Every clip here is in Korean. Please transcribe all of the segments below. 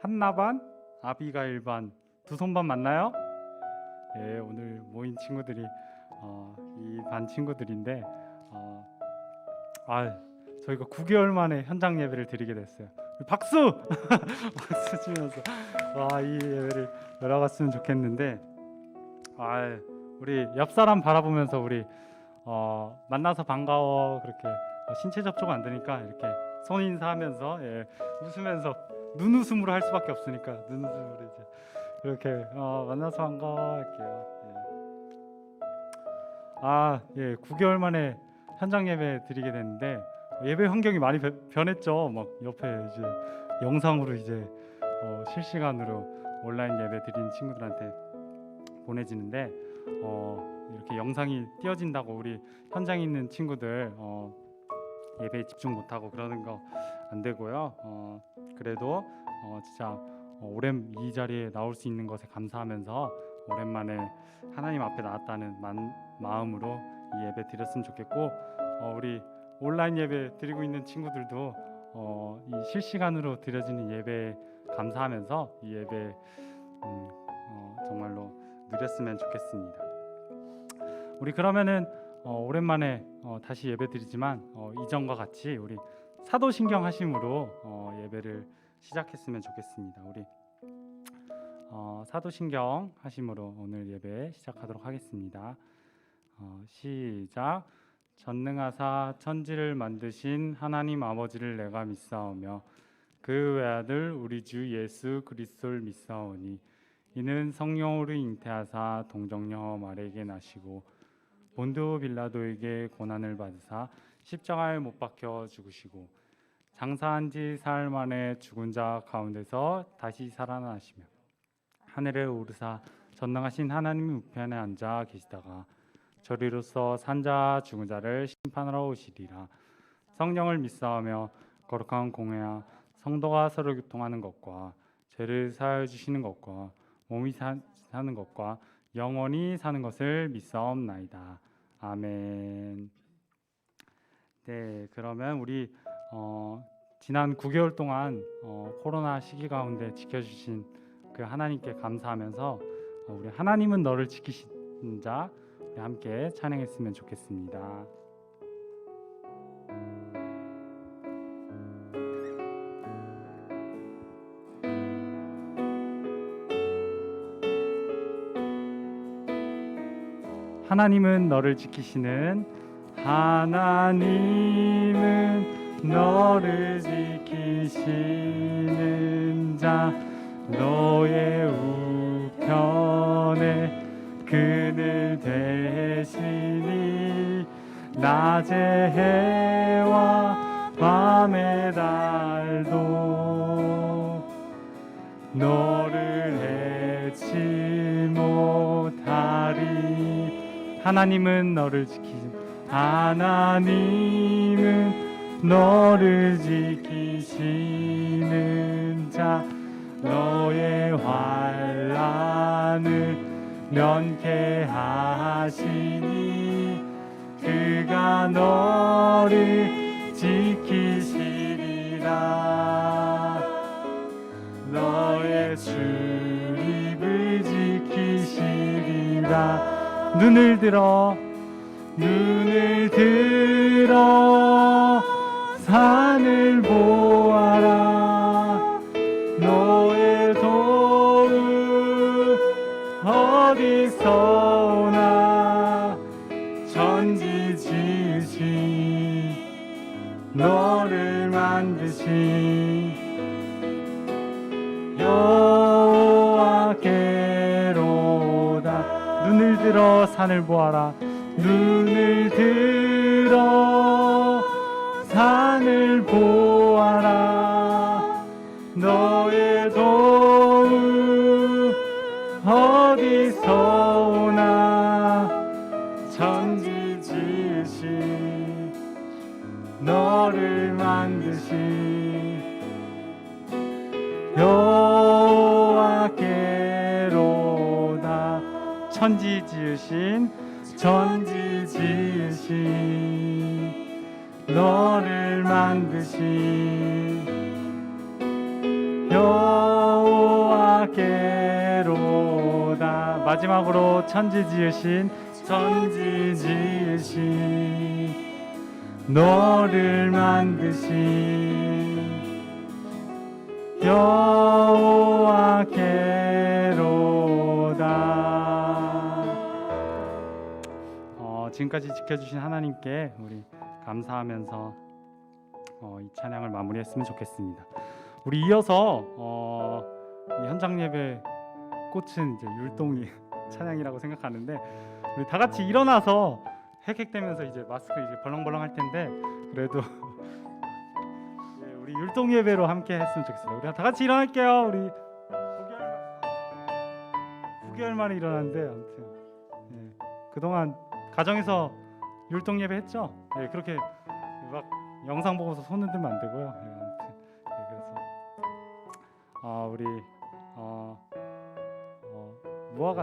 한나 반, 아비가일 반, 두 손 반 맞나요? 예, 오늘 모인 친구들이 이 반 친구들인데 저희가 9개월 만에 현장 예배를 드리게 됐어요. 박수! 박수 치면서 이 예배를 열어갔으면 좋겠는데 우리 옆 사람 바라보면서 우리 만나서 반가워 그렇게 신체 접촉은 안 되니까 이렇게 손 인사하면서 웃으면서 눈웃음으로 할 수밖에 없으니까 눈웃음으로 이제 이렇게 만나서 반가워 할게요. 9개월 만에 현장 예배 드리게 됐는데 예배 환경이 많이 변했죠. 막 옆에 이제 영상으로 이제 실시간으로 온라인 예배 드린 친구들한테 보내지는데 이렇게 영상이 띄어진다고 우리 현장에 있는 친구들 예배에 집중 못하고 그러는 거 안 되고요. 그래도 진짜 오랜 이 자리에 나올 수 있는 것에 감사하면서 오랜만에 하나님 앞에 나왔다는 마음으로 이 예배 드렸으면 좋겠고 우리 온라인 예배 드리고 있는 친구들도 이 실시간으로 드려지는 예배에 감사하면서 이 예배 정말로 누렸으면 좋겠습니다. 우리 그러면은 오랜만에 다시 예배 드리지만 이전과 같이 우리 사도신경 하심으로 예배를 시작했으면 좋겠습니다. 우리 사도신경 하심으로 오늘 예배 시작하도록 하겠습니다. 시작. 전능하사 천지를 만드신 하나님 아버지를 내가 믿사오며 그 외아들 우리 주 예수 그리스도를 믿사오니 이는 성령으로 잉태하사 동정녀 마리아에게 나시고 본도 빌라도에게 고난을 받으사 십자가에 못 박혀 죽으시고 장사한 지 사흘 만에 죽은 자 가운데서 다시 살아나시며 하늘에 오르사 전능하신 하나님 우편에 앉아 계시다가 저리로서 산자 죽은 자를 심판하러 오시리라. 성령을 믿사오며 거룩한 공회와 성도가 서로 교통하는 것과 죄를 사하여 주시는 것과 몸이 사는 것과 영원히 사는 것을 믿사옵나이다. 아멘. 네, 그러면 우리 지난 9개월 동안 코로나 시기 가운데 지켜주신 그 하나님께 감사하면서 우리 하나님은 너를 지키신 자 함께 찬양했으면 좋겠습니다. 하나님은 너를 지키시는 하나님은 너를 지키시는 자 너의 우편에 그늘 되시니 낮의 해와 밤의 달도 너를 해치 못하리. 하나님은 너를 지키신 하나님은 너를 지키시는 자 너의 환난을 면케하시니 그가 너를 지키시리라. 너의 출입을 지키시리라. 눈을 들어 산을 보아라. 너의 도움 어디서 오나. 천지 지으신 너를 만드신 여호와께로다. 눈을 들어 산을 보아라. 눈을 들어 산을 보아라. 너의 도움 어디서 오나. 천지 지으신 너를 만드신 여호와께로다. 천지 지으신 너를 만드신 여호와께로다. 마지막으로 천지 지으신 너를 만드신 여호와께로다. 지금까지 지켜주신 하나님께 우리 감사하면서 이 찬양을 마무리했으면 좋겠습니다. 우리 이어서 이 현장 예배 꽃은 이제 율동이 찬양이라고 생각하는데, 우리 다 같이 일어나서 헥헥대면서 이제 마스크 이제 벌렁벌렁 할 텐데, 그래도 네, 우리 율동 예배로 함께 했으면 좋겠습니다. 우리 다 같이 일어날게요. 우리 9개월 만에 일어났는데, 아무튼 네, 그동안 가정에서 율동 예배 했죠? 네, 그렇게 막 영상 보고서 손 흔들면 안 되고요. 네, 아무튼 네, 그래서 우리 무화과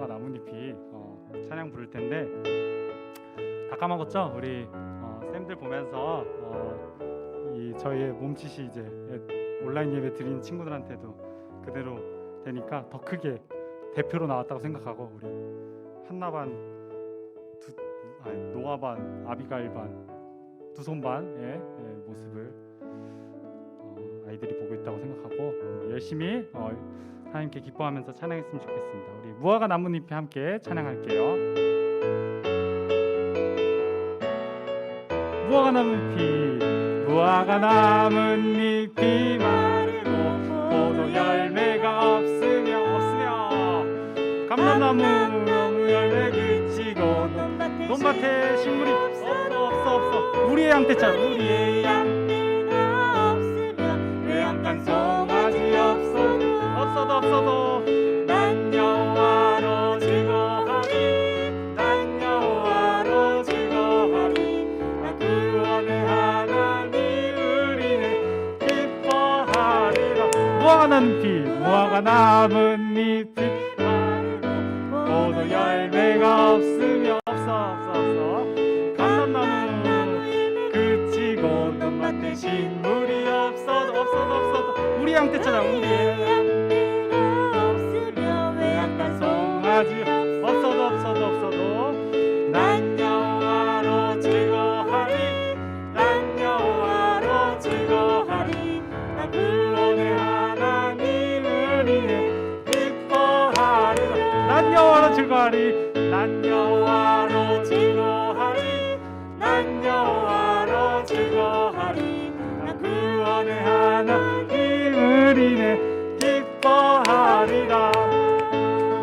나뭇잎이 찬양 부를 텐데, 다 까먹었죠? 우리 쌤들 보면서 이 저희의 몸짓이 이제 온라인 예배 드린 친구들한테도 그대로 되니까 더 크게 대표로 나왔다고 생각하고, 우리 한나반, 노아반, 아비가일반, 두손반의 모습을 아이들이 보고 있다고 생각하고 열심히 하나님께 기뻐하면서 찬양했으면 좋겠습니다. 우리 무화과 나뭇잎이 함께 찬양할게요. 무화과 나뭇잎이 마르고 포도 열매가 없으며 감람나무 열매 그치고 논밭에 식물이 없어. 우리의 양떼처럼 우리의 양떼가 없으며 외양간 송아지 없어도 난 여호와로 즐거하리. 나 구원의 하나님을 인해 기뻐하리라. 무화과 나뭇잎이 마르고 포도 열매가 없으며 없어. 감람나무 그치고 논밭에 식물이 없어도 우리 양떼처럼 우리의 양떼가 없으며 외양간 송아지 없어도 난 여호와로 즐거하리. 나 구원의 하나님을 인해 기뻐하리라. 난 여호와로 즐거하리. 나 구원의 하나님을 인해 기뻐하리라.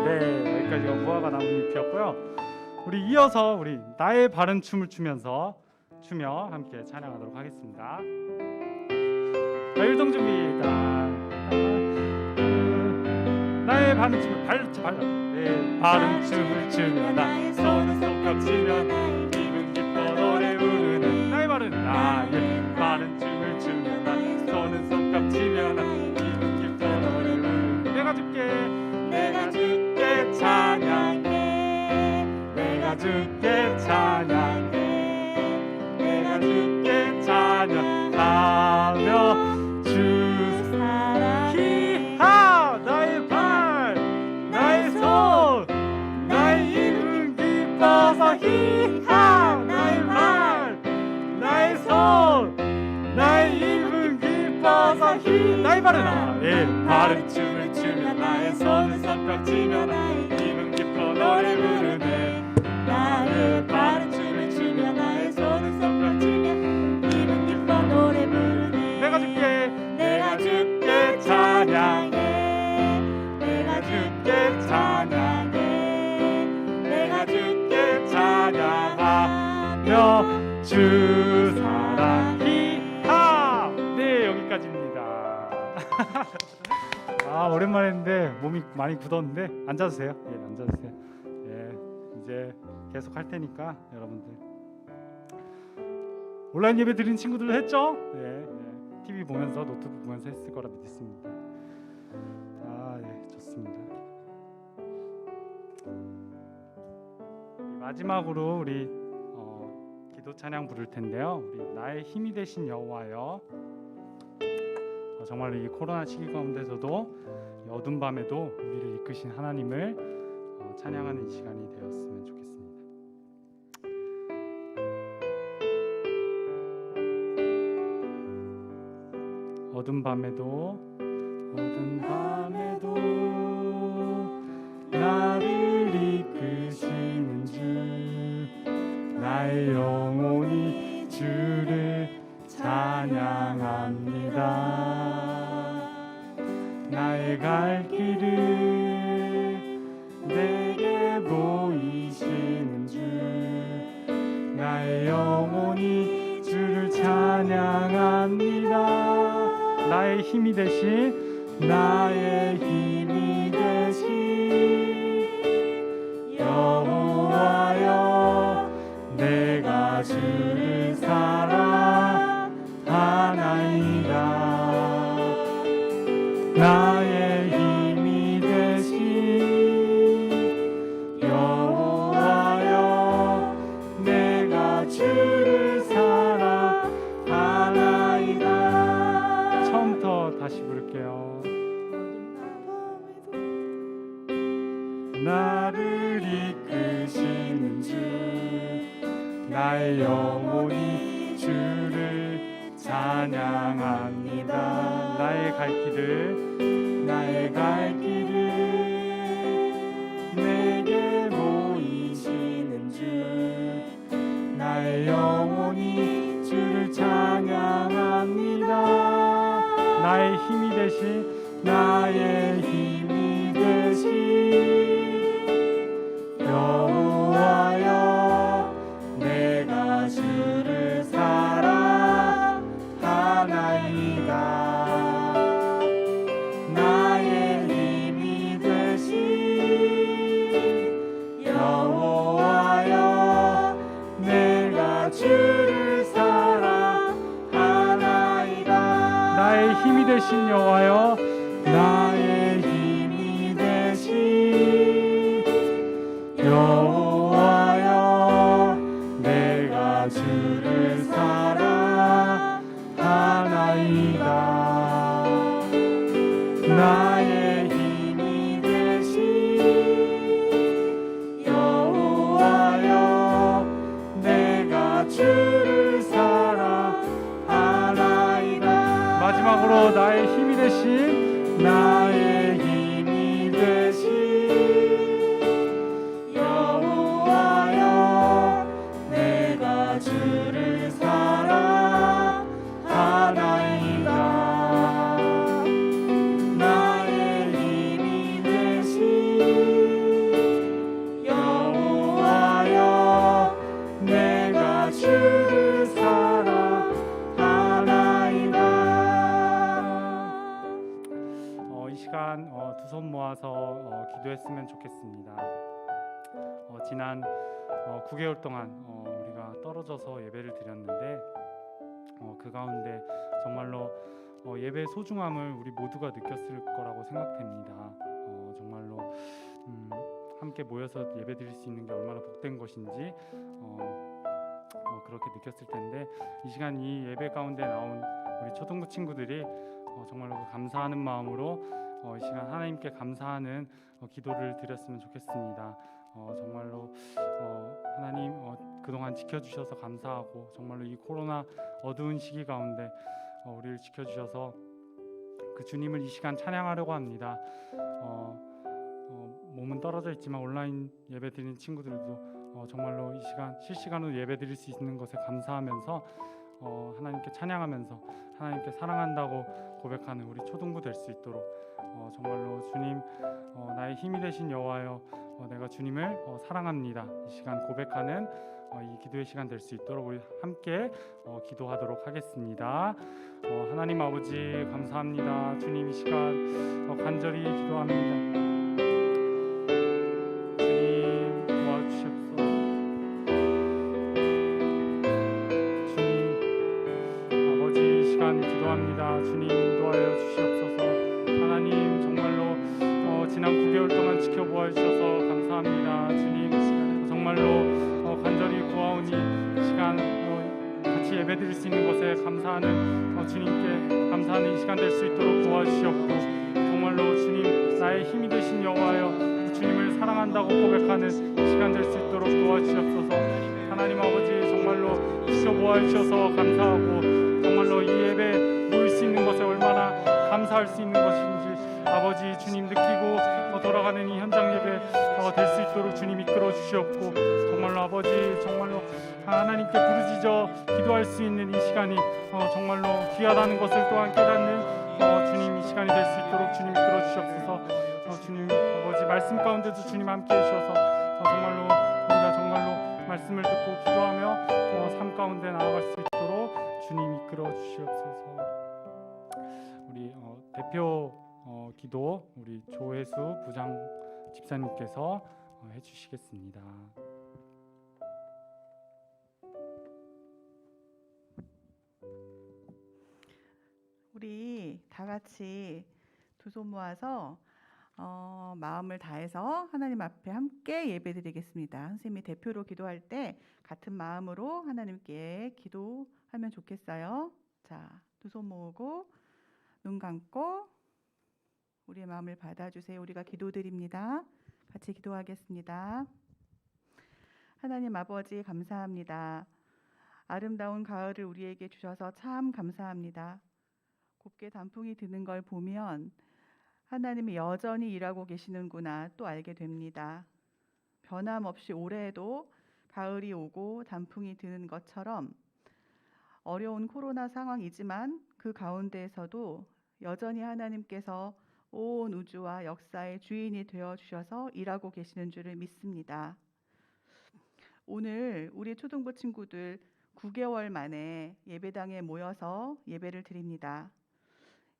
네, 여기까지가 무화과 나뭇잎이었고요. 우리 이어서 우리 나의 바른 춤을 추며 함께 찬양하도록 하겠습니다. 자, 율동 준비. 나의 바른 춤을 바른 춤을 추며 나의 손은 손뼉치며 기분 기뻐 노래 부르는 나의 바른 춤을 추며 나의 손은 손뼉치며 기분 기뻐 노래 부르는 내가 주께 찬양해. 내가 주께 찬양하며 주 사랑해. 나의 발 나의 손 나의 입은 기뻐서 나의 발 나의 손 나의 입은 기뻐서 나의 바른 춤을 추며 나의 손을 손뼉치며 나의 입은 기뻐 노래 부르네. 나의 바른 춤을 추며 나의 손을 손뼉치며 입은 기뻐 노래 부르네. 내가 주께 찬양해. 내가 주께 찬양하며 주 사랑히. 네, 여기까지입니다. 오랜만에 했는데 몸이 많이 굳었는데 앉아주세요. 앉아주세요. 이제 계속 할 테니까 여러분들 온라인 예배 드린 친구들도 했죠? TV 보면서 노트북 보면서 했을 거라 믿습니다. 좋습니다. 마지막으로 우리 기도 찬양 부를 텐데요. 우리 나의 힘이 되신 여호와여, 정말 이 코로나 시기 가운데서도 이 어두운 밤에도 우리를 이끄신 하나님을 찬양하는 이 시간이 되었으면 좋겠습니다. 어두운 밤에도 나를 이끄시는 주, 나의 영혼이 주를 찬양합니다. 나의 갈 길을 내게 보이시는 주, 나의 영혼이 주를 찬양합니다. 나의 힘이 되신 여호와여, 내가 주를 사랑하나이다. 나의 힘이 되신 여호와여, 내가 주를 사랑하나이다. 처음부터 다시 부를게요. 나를 이끄시는 주, 나의 영혼이 주를 찬양합니다. 나의 갈 길을 내게 보이시는 주, 나의 영혼이 주를 찬양합니다. 나의 힘이 되신 여호와여, 내가 주를 사랑하나이다. 나의 힘이 되신 여호와여, 내가 주를 사랑하나이다. 나의 힘이 되신 여호와여, 나의 힘이 되신 여호와여, 내가 주를 사랑하나이다. 나의 힘이 되신 여호와여, 내가 주를 사랑하나이다. 마지막으로 나의 힘이 되신 여호와여, 내가 주를 사랑하나이다. 나의 힘이 되신 여호와여, 내가 주를 사랑하나이다. 이 시간 두 손 모아서 기도했으면 좋겠습니다. 지난 9개월 동안 우리가 떨어져서 예배를 드렸는데 그 가운데 정말로 예배의 소중함을 우리 모두가 느꼈을 거라고 생각됩니다. 정말로 함께 모여서 예배 드릴 수 있는 게 얼마나 복된 것인지 그렇게 느꼈을 텐데, 이 시간 이 예배 가운데 나온 우리 초등부 친구들이 정말로 감사하는 마음으로 이 시간 하나님께 감사하는 기도를 드렸으면 좋겠습니다. 정말로 하나님 그동안 지켜주셔서 감사하고, 정말로 이 코로나 어두운 시기 가운데 우리를 지켜주셔서 그 주님을 이 시간 찬양하려고 합니다. 몸은 떨어져 있지만 온라인 예배 드리는 친구들도 정말로 이 시간 실시간으로 예배 드릴 수 있는 것에 감사하면서 하나님께 찬양하면서 하나님께 사랑한다고 고백하는 우리 초등부 될 수 있도록 정말로 주님, 나의 힘이 되신 여호와여, 내가 주님을 사랑합니다, 이 시간 고백하는 이 기도의 시간 될 수 있도록 우리 함께 기도하도록 하겠습니다. 하나님 아버지 감사합니다. 주님, 이 시간 간절히 기도합니다. 주님 도와주시옵소서. 주님 아버지, 이 시간 기도합니다. 주님 인도하여 주시옵소서. 하나님 정말로 지난 9개월 동안 지켜보아 주셔서 감사합니다. 주님 정말로 간절히 구하오니 이 시간 같이 예배드릴 수 있는 것에 감사하는 주님께 감사하는 이 시간 될 수 있도록 도와주시옵고, 정말로 주님 나의 힘이 되신 여호와여, 주님을 사랑한다고 고백하는 시간 될 수 있도록 도와주시옵소서. 하나님 아버지 정말로 지켜보아 주셔서 감사하고 정말로 이 예배 모일 수 있는 것에 얼마나 감사할 수 있는 것인지 아버지 주님 느끼고 돌아가는 이 현장 예배 될 수 있도록 주님 이끌어 주시옵고 정말로 아버지 정말로 하나님께 부르짖어 기도할 수 있는 이 시간이 정말로 귀하다는 것을 또한 깨닫는 주님 이 시간이 될 수 있도록 주님 이끌어 주시옵소서. 주님 아버지 말씀 가운데도 주님 함께 해주셔서 정말로 우리가 정말로 말씀을 듣고 기도하며 삶 가운데 나아갈 수 있도록 주님 이끌어 주시옵소서. 우리 대표 기도 우리 조혜수 부장 집사님께서 해주시겠습니다. 우리 다 같이 두 손 모아서 마음을 다해서 하나님 앞에 함께 예배드리겠습니다. 선생님이 대표로 기도할 때 같은 마음으로 하나님께 기도하면 좋겠어요. 자, 두 손 모으고 눈 감고 우리의 마음을 받아주세요. 우리가 기도드립니다. 같이 기도하겠습니다. 하나님 아버지 감사합니다. 아름다운 가을을 우리에게 주셔서 참 감사합니다. 곱게 단풍이 드는 걸 보면 하나님이 여전히 일하고 계시는구나 또 알게 됩니다. 변함없이 올해에도 가을이 오고 단풍이 드는 것처럼 어려운 코로나 상황이지만 그 가운데에서도 여전히 하나님께서 온 우주와 역사의 주인이 되어 주셔서 일하고 계시는 줄을 믿습니다. 오늘 우리 초등부 친구들 9개월 만에 예배당에 모여서 예배를 드립니다.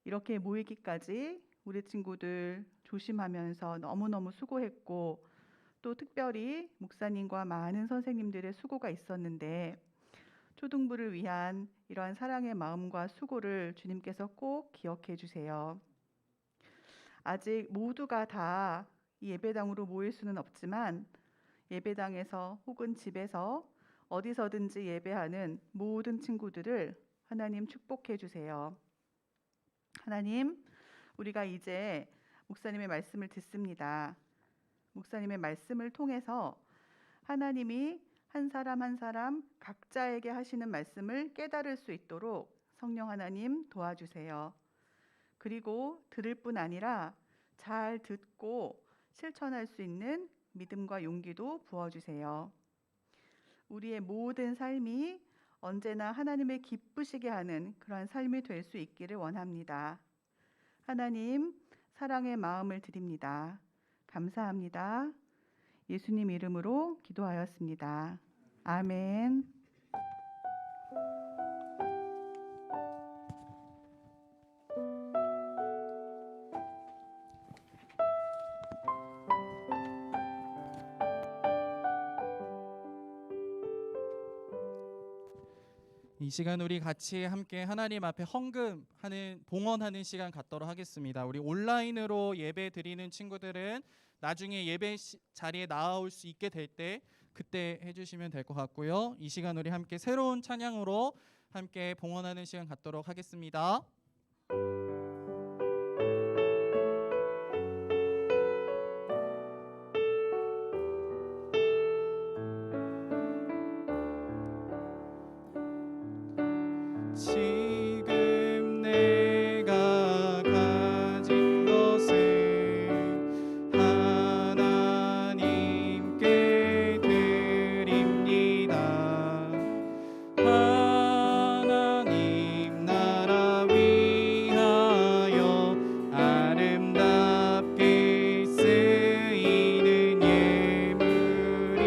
이렇게 모이기까지 우리 친구들 조심하면서 너무너무 수고했고 또 특별히 목사님과 많은 선생님들의 수고가 있었는데 초등부를 위한 이러한 사랑의 마음과 수고를 주님께서 꼭 기억해 주세요. 아직 모두가 다 이 예배당으로 모일 수는 없지만 예배당에서 혹은 집에서 어디서든지 예배하는 모든 친구들을 하나님 축복해 주세요. 하나님, 우리가 이제 목사님의 말씀을 듣습니다. 목사님의 말씀을 통해서 하나님이 한 사람 한 사람 각자에게 하시는 말씀을 깨달을 수 있도록 성령 하나님 도와주세요. 그리고 들을 뿐 아니라 잘 듣고 실천할 수 있는 믿음과 용기도 부어주세요. 우리의 모든 삶이 언제나 하나님을 기쁘시게 하는 그러한 삶이 될 수 있기를 원합니다. 하나님, 사랑의 마음을 드립니다. 감사합니다. 예수님 이름으로 기도하였습니다. 아멘. 이 시간 우리 같이 함께 하나님 앞에 헌금하는 봉헌하는 시간 갖도록 하겠습니다. 우리 온라인으로 예배 드리는 친구들은 나중에 예배 자리에 나올 수 있게 될 때 그때 해주시면 될 것 같고요. 이 시간 우리 함께 새로운 찬양으로 함께 봉헌하는 시간 갖도록 하겠습니다. 지금 내가 가진 것은 하나님께 드립니다. 하나님 나라 위하여 아름답게 쓰이는 예물이니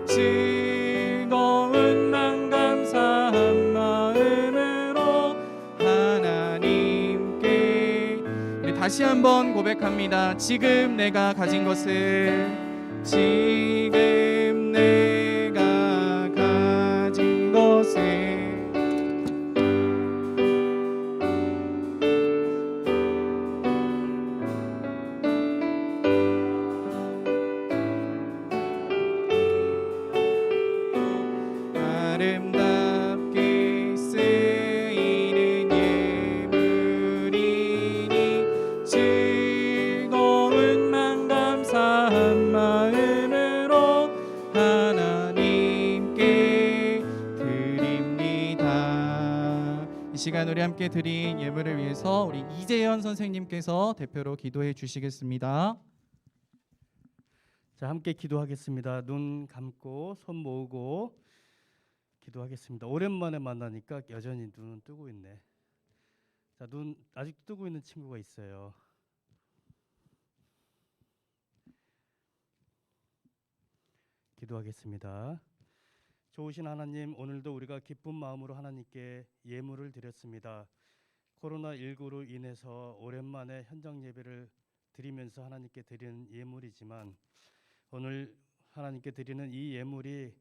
즐거운 난 감사함 다시 한번 고백합니다. 지금 내가 가진 것을 지금 내가 가진 것을 아름답게 쓰이는 예물이니 즐거운 맘과 시간 우리 함께 드린 예물을 위해서 우리 이재현 선생님께서 대표로 기도해 주시겠습니다. 자, 함께 기도하겠습니다. 눈 감고 손 모으고 기도하겠습니다. 오랜만에 만나니까 여전히 눈은 뜨고 있네. 자, 눈 아직도 뜨고 있는 친구가 있어요. 기도하겠습니다. 좋으신 하나님, 오늘도 우리가 기쁜 마음으로 하나님께 예물을 드렸습니다. 코로나19로 인해서 오랜만에 현장 예배를 드리면서 하나님께 드리는 예물이지만 오늘 하나님께 드리는 이 예물이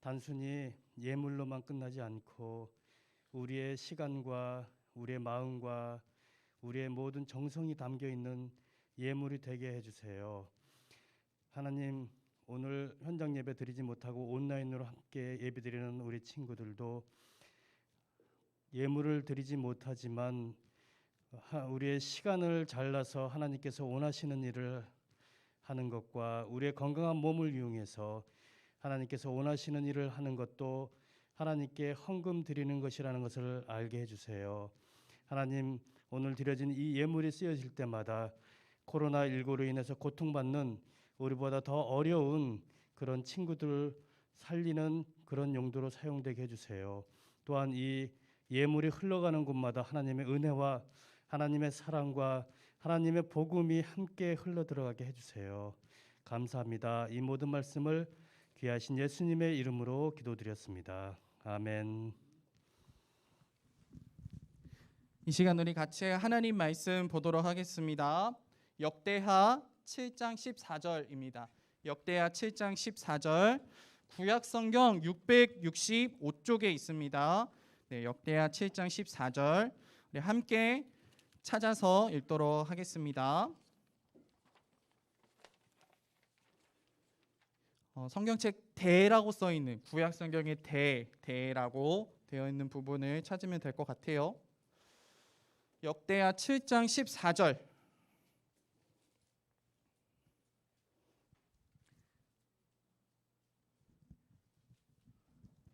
단순히 예물로만 끝나지 않고 우리의 시간과 우리의 마음과 우리의 모든 정성이 담겨 있는 예물이 되게 해주세요. 하나님, 오늘 현장 예배 드리지 못하고 온라인으로 함께 예배 드리는 우리 친구들도 예물을 드리지 못하지만 우리의 시간을 잘라서 하나님께서 원하시는 일을 하는 것과 우리의 건강한 몸을 이용해서 하나님께서 원하시는 일을 하는 것도 하나님께 헌금 드리는 것이라는 것을 알게 해주세요. 하나님, 오늘 드려진 이 예물이 쓰여질 때마다 코로나19로 인해서 고통받는 우리보다 더 어려운 그런 친구들 살리는 그런 용도로 사용되게 해주세요. 또한 이 예물이 흘러가는 곳마다 하나님의 은혜와 하나님의 사랑과 하나님의 복음이 함께 흘러들어가게 해주세요. 감사합니다. 이 모든 말씀을 귀하신 예수님의 이름으로 기도드렸습니다. 아멘. 이 시간 우리 같이 하나님 말씀 보도록 하겠습니다. 역대하 7장 14절입니다. 역대하 7장 14절 구약 성경 665쪽에 있습니다. 네, 역대하 7장 14절 우리 함께 찾아서 읽도록 하겠습니다. 성경책 대라고 써 있는 구약 성경의 대라고 되어 있는 부분을 찾으면 될 것 같아요. 역대하 7장 14절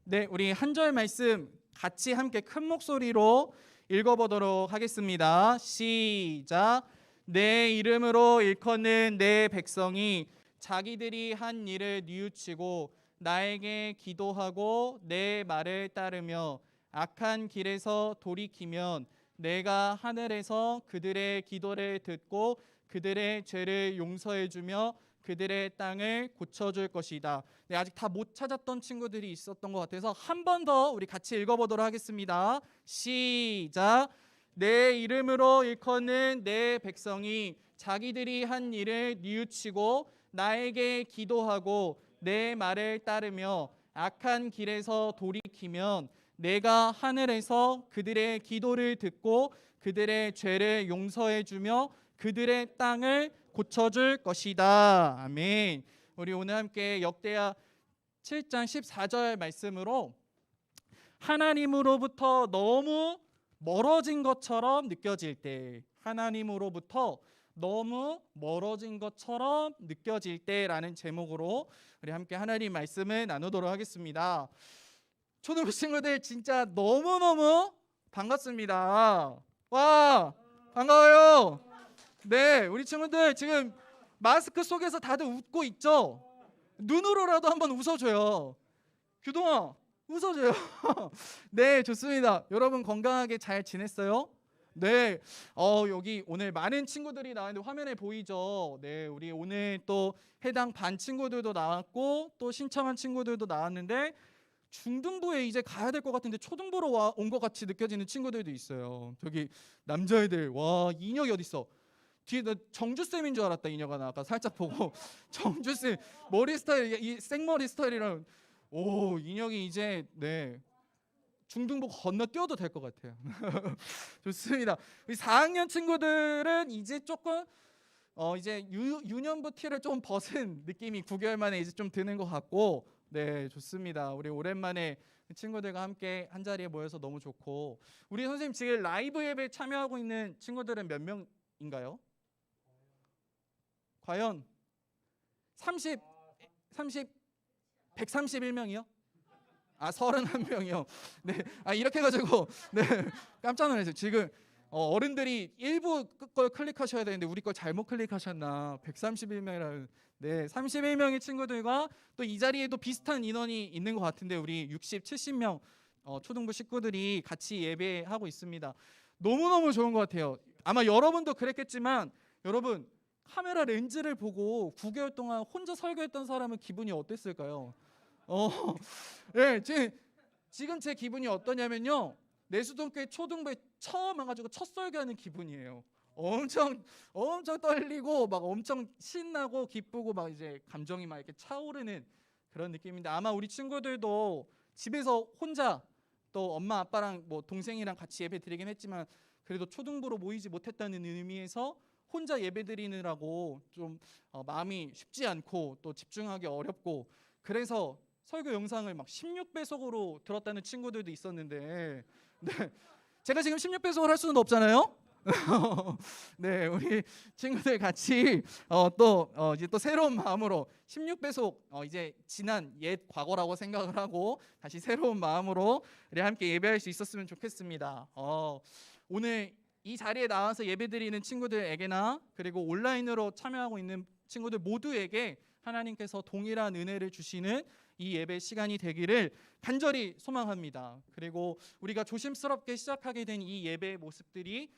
네, 우리 한 절 말씀 같이 함께 큰 목소리로 읽어보도록 하겠습니다. 시작. 내 이름으로 일컫는 내 백성이 자기들이 한 일을 뉘우치고 나에게 기도하고 내 말을 따르며 악한 길에서 돌이키면 내가 하늘에서 그들의 기도를 듣고 그들의 죄를 용서해 주며 그들의 땅을 고쳐줄 것이다. 네, 아직 다 못 찾았던 친구들이 있었던 것 같아서 한 번 더 우리 같이 읽어보도록 하겠습니다. 시작. 내 이름으로 일컫는 내 백성이 자기들이 한 일을 뉘우치고 나에게 기도하고 내 말을 따르며 악한 길에서 돌이키면 내가 하늘에서 그들의 기도를 듣고 그들의 죄를 용서해 주며 그들의 땅을 고쳐줄 것이다. 아멘. 우리 오늘 함께 역대하 7장 14절 말씀으로 하나님으로부터 너무 멀어진 것처럼 느껴질 때, 하나님으로부터 너무 멀어진 것처럼 느껴질 때라는 제목으로 우리 함께 하나님 말씀을 나누도록 하겠습니다. 초등부 친구들 진짜 너무너무 반갑습니다. 와, 반가워요. 네, 우리 친구들 지금 마스크 속에서 다들 웃고 있죠? 눈으로라도 한번 웃어줘요. 규동아, 웃어줘요. 네, 좋습니다. 여러분 건강하게 잘 지냈어요? 네, 여기 오늘 많은 친구들이 나왔는데 화면에 보이죠? 네, 우리 오늘 또 해당 반 친구들도 나왔고 또 신청한 친구들도 나왔는데 중등부에 이제 가야 될 것 같은데 초등부로 온 것 같이 느껴지는 친구들도 있어요. 저기 남자애들, 와, 인혁이 어딨어? 뒤에 나 정주쌤인 줄 알았다. 인혁아, 나 아까 살짝 보고 정주쌤 머리 스타일, 이 생머리 스타일이랑, 오, 인혁이 이제 네 중등부 건너뛰어도 될 것 같아요. 좋습니다. 우리 4학년 친구들은 이제 조금 이제 유년부 티를 좀 벗은 느낌이 9개월 만에 이제 좀 드는 것 같고, 네, 좋습니다. 우리 오랜만에 친구들과 함께 한 자리에 모여서 너무 좋고, 우리 선생님 지금 라이브 예배에 참여하고 있는 친구들은 몇 명인가요? 과연 131명이요? 아, 31명이요. 네. 아, 이렇게 해가지고 네, 깜짝 놀랐어요. 지금 어른들이 일부 걸 클릭하셔야 되는데 우리 걸 잘못 클릭하셨나. 131명이라는. 네, 31명의 친구들과 또 이 자리에도 비슷한 인원이 있는 것 같은데 우리 60, 70명 초등부 식구들이 같이 예배하고 있습니다. 너무너무 좋은 것 같아요. 아마 여러분도 그랬겠지만 여러분 카메라 렌즈를 보고 9개월 동안 혼자 설교했던 사람은 기분이 어땠을까요? 네, 지금 제 기분이 어떠냐면요. 내수동교회 초등부에 처음 와가지고 첫 설교하는 기분이에요. 엄청 떨리고 막 엄청 신나고 기쁘고 막 이제 감정이 막 이렇게 차오르는 그런 느낌인데 아마 우리 친구들도 집에서 혼자 또 엄마 아빠랑 뭐 동생이랑 같이 예배 드리긴 했지만 그래도 초등부로 모이지 못했다는 의미에서 혼자 예배 드리느라고 좀 마음이 쉽지 않고 또 집중하기 어렵고 그래서 설교 영상을 막 16배속으로 들었다는 친구들도 있었는데 네, 제가 지금 16배속을 할 수는 없잖아요. 네, 우리 친구들 같이 이제 또 새로운 마음으로 16배속 이제 지난 옛 과거라고 생각을 하고 다시 새로운 마음으로 우리 함께 예배할 수 있었으면 좋겠습니다. 오늘 이 자리에 나와서 예배드리는 친구들에게나 그리고 온라인으로 참여하고 있는 친구들 모두에게 하나님께서 동일한 은혜를 주시는 이 예배 시간이 되기를 간절히 소망합니다. 그리고 우리가 조심스럽게 시작하게 된 이 예배의 모습들이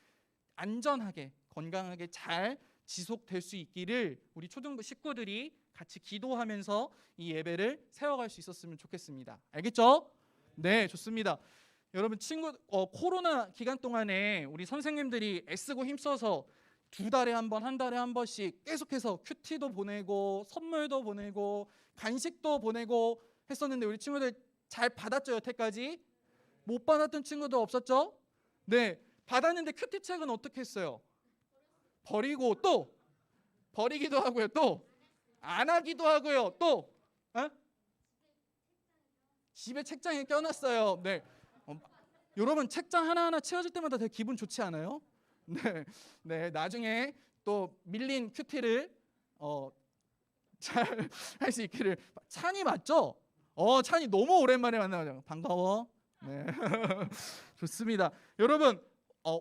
안전하게 건강하게 잘 지속될 수 있기를 우리 초등부 식구들이 같이 기도하면서 이 예배를 세워갈 수 있었으면 좋겠습니다. 알겠죠? 네, 좋습니다. 여러분 코로나 기간 동안에 우리 선생님들이 애쓰고 힘써서 2달에 한 번, 한 달에 한 번씩 계속해서 큐티도 보내고 선물도 보내고 간식도 보내고 했었는데 우리 친구들 잘 받았죠? 여태까지? 못 받았던 친구도 없었죠? 네, 받았는데 큐티책은 어떻게 했어요? 버리고 또 버리기도 하고요. 또 안 하기도 하고요. 또 집에 책장에 껴놨어요. 네, 여러분 책장 하나하나 채워질 때마다 되게 기분 좋지 않아요? 네, 나중에 또 밀린 큐티를 잘 할 수 있기를. 찬이 맞죠? 찬이 너무 오랜만에 만나요. 반가워. 네, 좋습니다. 여러분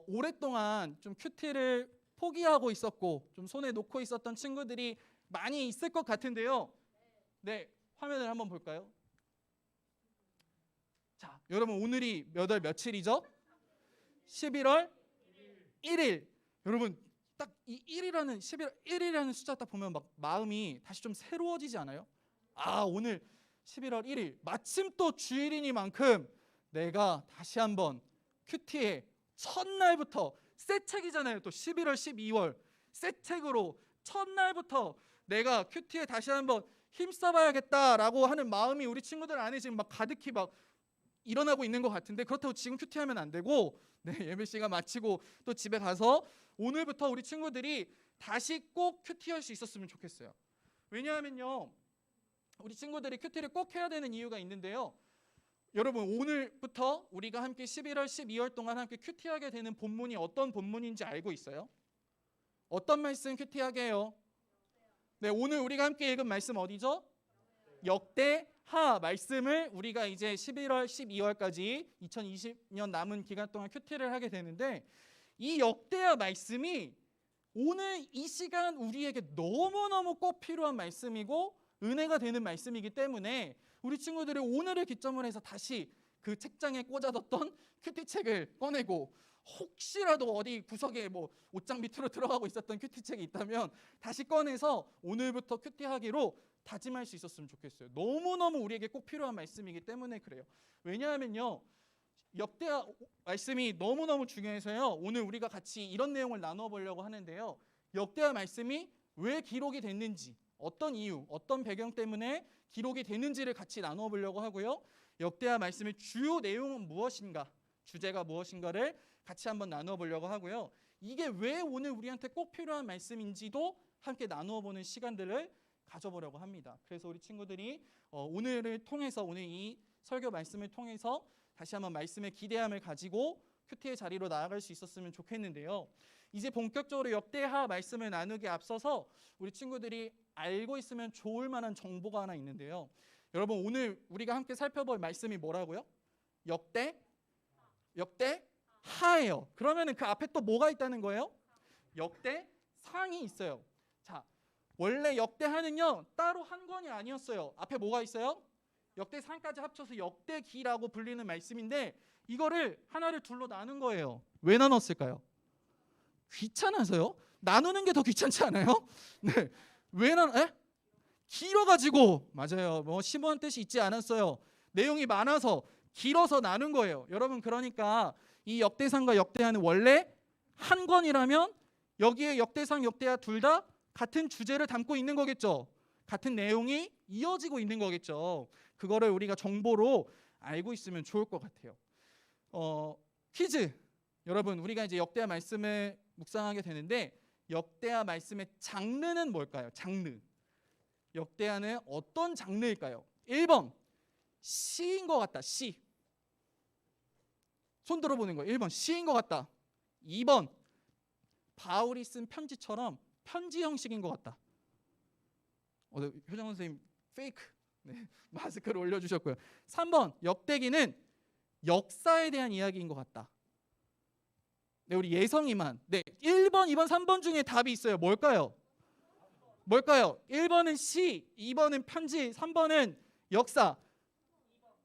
오랫동안 좀 큐티를 포기하고 있었고 좀 손에 놓고 있었던 친구들이 많이 있을 것 같은데요. 네, 화면을 한번 볼까요? 자, 여러분 오늘이 몇 월 며칠이죠? 11월 1일. 여러분 딱 이 1이라는 11월 1일이라는 숫자 딱 보면 막 마음이 다시 좀 새로워지지 않아요? 아, 오늘 11월 1일 마침 또 주일이니만큼 내가 다시 한번 큐티의 첫날부터 새 책이잖아요. 또 11월 12월 새 책으로 첫날부터 내가 큐티에 다시 한번 힘써봐야겠다라고 하는 마음이 우리 친구들 안에 지금 막 가득히 막 일어나고 있는 것 같은데 그렇다고 지금 큐티하면 안 되고 예배 시간 마치고 또 집에 가서 오늘부터 우리 친구들이 다시 꼭 큐티할 수 있었으면 좋겠어요. 왜냐하면요, 우리 친구들이 큐티를 꼭 해야 되는 이유가 있는데요. 여러분 오늘부터 우리가 함께 11월 12월 동안 함께 큐티하게 되는 본문이 어떤 본문인지 알고 있어요? 어떤 말씀 큐티하게 해요? 네, 오늘 우리가 함께 읽은 말씀 어디죠? 역대하 말씀을 우리가 이제 11월 12월까지 2020년 남은 기간 동안 큐티를 하게 되는데 이 역대하 말씀이 오늘 이 시간 우리에게 너무너무 꼭 필요한 말씀이고 은혜가 되는 말씀이기 때문에 우리 친구들이 오늘을 기점으로 해서 다시 그 책장에 꽂아뒀던 큐티책을 꺼내고 혹시라도 어디 구석에 뭐 옷장 밑으로 들어가고 있었던 큐티책이 있다면 다시 꺼내서 오늘부터 큐티하기로 다짐할 수 있었으면 좋겠어요. 너무너무 우리에게 꼭 필요한 말씀이기 때문에 그래요. 왜냐하면요, 역대하 말씀이 너무너무 중요해서요. 오늘 우리가 같이 이런 내용을 나눠 보려고 하는데요. 역대하 말씀이 왜 기록이 됐는지, 어떤 이유, 어떤 배경 때문에 기록이 됐는지를 같이 나눠 보려고 하고요. 역대하 말씀의 주요 내용은 무엇인가, 주제가 무엇인가를 같이 한번 나눠 보려고 하고요. 이게 왜 오늘 우리한테 꼭 필요한 말씀인지도 함께 나누어 보는 시간들을 가져보려고 합니다. 그래서 우리 친구들이 오늘을 통해서 오늘 이 설교 말씀을 통해서 다시 한번 말씀의 기대함을 가지고 큐티의 자리로 나아갈 수 있었으면 좋겠는데요. 이제 본격적으로 역대하 말씀을 나누기에 앞서서 우리 친구들이 알고 있으면 좋을 만한 정보가 하나 있는데요. 여러분 오늘 우리가 함께 살펴볼 말씀이 뭐라고요? 역대하예요. 그러면은 그 앞에 또 뭐가 있다는 거예요? 역대상이 있어요. 자, 원래 역대하는요 따로 한 권이 아니었어요. 앞에 뭐가 있어요? 역대상까지 합쳐서 역대기라고 불리는 말씀인데 이거를 하나를 둘로 나눈 거예요. 왜 나눴을까요? 귀찮아서요? 나누는 게 더 귀찮지 않아요? 네. 길어가지고 맞아요. 뭐 심오한 뜻이 있지 않았어요. 내용이 많아서 길어서 나눈 거예요. 여러분 그러니까 이 역대상과 역대하는 원래 한 권이라면 여기에 역대상, 역대하 둘 다 같은 주제를 담고 있는 거겠죠. 같은 내용이 이어지고 있는 거겠죠. 그거를 우리가 정보로 알고 있으면 좋을 것 같아요. 퀴즈. 여러분 우리가 이제 역대하 말씀을 묵상하게 되는데 역대하 말씀의 장르는 뭘까요? 장르. 역대하는 어떤 장르일까요? 1번 시인 것 같다. 시. 손 들어보는 거예요. 1번 시인 것 같다. 2번 바울이 쓴 편지처럼 편지 형식인 것 같다. 효정 선생님 페이크. 네, 마스크를 올려주셨고요. 3번 역대기는 역사에 대한 이야기인 것 같다. 네, 우리 예성이만. 네, 1번, 2번, 3번 중에 답이 있어요. 뭘까요? 1번은 시, 2번은 편지, 3번은 역사.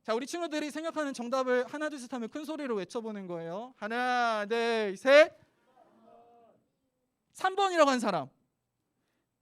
자, 우리 친구들이 생각하는 정답을 하나 둘 셋 하면 큰 소리로 외쳐보는 거예요. 하나, 둘, 셋. 3번이라고 한 사람.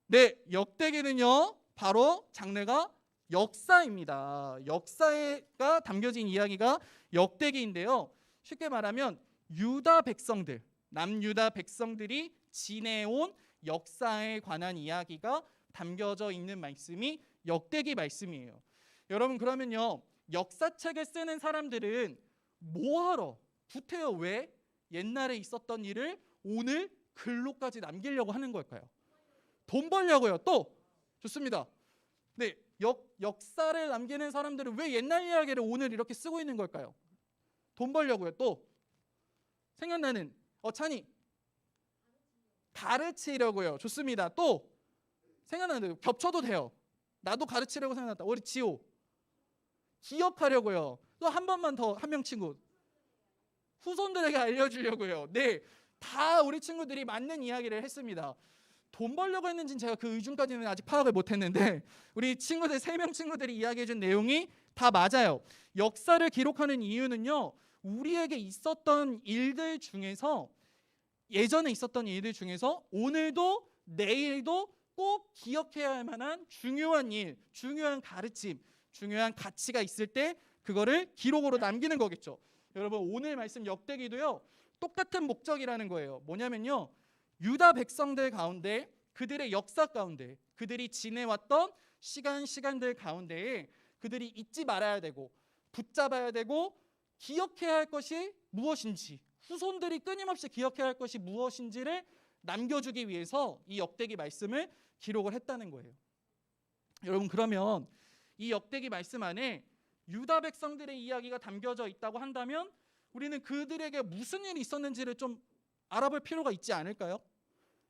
네, 역대기는요 바로 장르가 역사입니다. 역사가 담겨진 이야기가 역대기인데요. 쉽게 말하면 유다 백성들, 남유다 백성들이 지내온 역사에 관한 이야기가 담겨져 있는 말씀이 역대기 말씀이에요. 여러분 그러면요 역사책을 쓰는 사람들은 뭐하러 구태여 왜 옛날에 있었던 일을 오늘 글로까지 남기려고 하는 걸까요? 돈 벌려고요. 또 좋습니다. 네, 역사를 남기는 사람들은 왜 옛날 이야기를 오늘 이렇게 쓰고 있는 걸까요? 돈 벌려고요. 또 생각나는 찬이 가르치려고요. 좋습니다. 또 생각나는 겹쳐도 돼요. 나도 가르치려고 생각났다. 우리 지호 기억하려고요. 또 한 번만 더 한 명 친구 후손들에게 알려주려고요. 네, 다 우리 친구들이 맞는 이야기를 했습니다. 돈 벌려고 했는지는 제가 그 의중까지는 아직 파악을 못했는데 우리 친구들 3명 친구들이 이야기해준 내용이 다 맞아요. 역사를 기록하는 이유는요 우리에게 있었던 일들 중에서 예전에 있었던 일들 중에서 오늘도 내일도 꼭 기억해야 할 만한 중요한 일, 중요한 가르침, 중요한 가치가 있을 때 그거를 기록으로 남기는 거겠죠. 여러분 오늘 말씀 역대기도요 똑같은 목적이라는 거예요. 뭐냐면요 유다 백성들 가운데 그들의 역사 가운데 그들이 지내왔던 시간들 가운데에 그들이 잊지 말아야 되고 붙잡아야 되고 기억해야 할 것이 무엇인지 후손들이 끊임없이 기억해야 할 것이 무엇인지를 남겨주기 위해서 이 역대기 말씀을 기록을 했다는 거예요. 여러분 그러면 이 역대기 말씀 안에 유다 백성들의 이야기가 담겨져 있다고 한다면 우리는 그들에게 무슨 일이 있었는지를 좀 알아볼 필요가 있지 않을까요?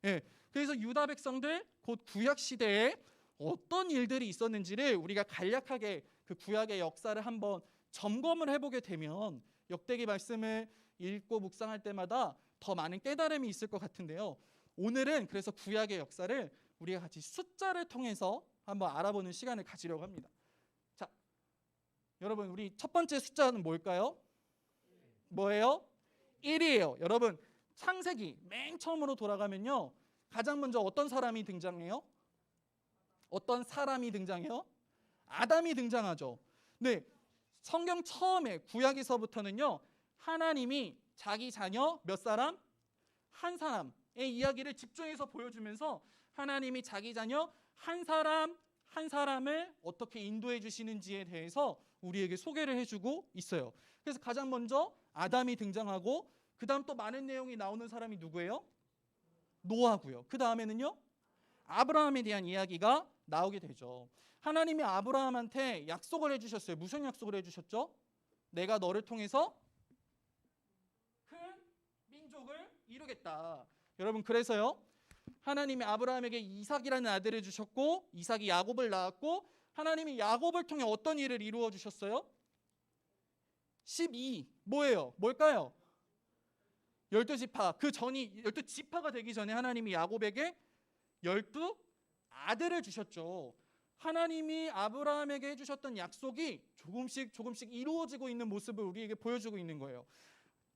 예, 그래서 유다 백성들 곧 구약 시대에 어떤 일들이 있었는지를 우리가 간략하게 그 구약의 역사를 한번 점검을 해보게 되면 역대기 말씀을 읽고 묵상할 때마다 더 많은 깨달음이 있을 것 같은데요. 오늘은 그래서 구약의 역사를 우리가 같이 숫자를 통해서 한번 알아보는 시간을 가지려고 합니다. 자, 여러분 우리 첫 번째 숫자는 뭘까요? 뭐예요? 1이에요. 여러분 창세기 맨 처음으로 돌아가면요 가장 먼저 어떤 사람이 등장해요? 아담이 등장하죠. 네, 성경 처음에 구약에서부터는요 하나님이 자기 자녀 몇 사람? 한 사람의 이야기를 집중해서 보여주면서 하나님이 자기 자녀 한 사람을 어떻게 인도해 주시는지에 대해서 우리에게 소개를 해주고 있어요. 그래서 가장 먼저 아담이 등장하고 그 다음 또 많은 내용이 나오는 사람이 누구예요? 노아고요. 그 다음에는요 아브라함에 대한 이야기가 나오게 되죠. 하나님이 아브라함한테 약속을 해주셨어요. 무슨 약속을 해주셨죠? 내가 너를 통해서 큰 민족을 이루겠다. 여러분 그래서요 하나님이 아브라함에게 이삭이라는 아들을 주셨고 이삭이 야곱을 낳았고 하나님이 야곱을 통해 어떤 일을 이루어 주셨어요? 12 뭐예요? 뭘까요? 12지파. 그 전이 12지파가 되기 전에 하나님이 야곱에게 12 아들을 주셨죠. 하나님이 아브라함에게 해주셨던 약속이 조금씩 이루어지고 있는 모습을 우리에게 보여주고 있는 거예요.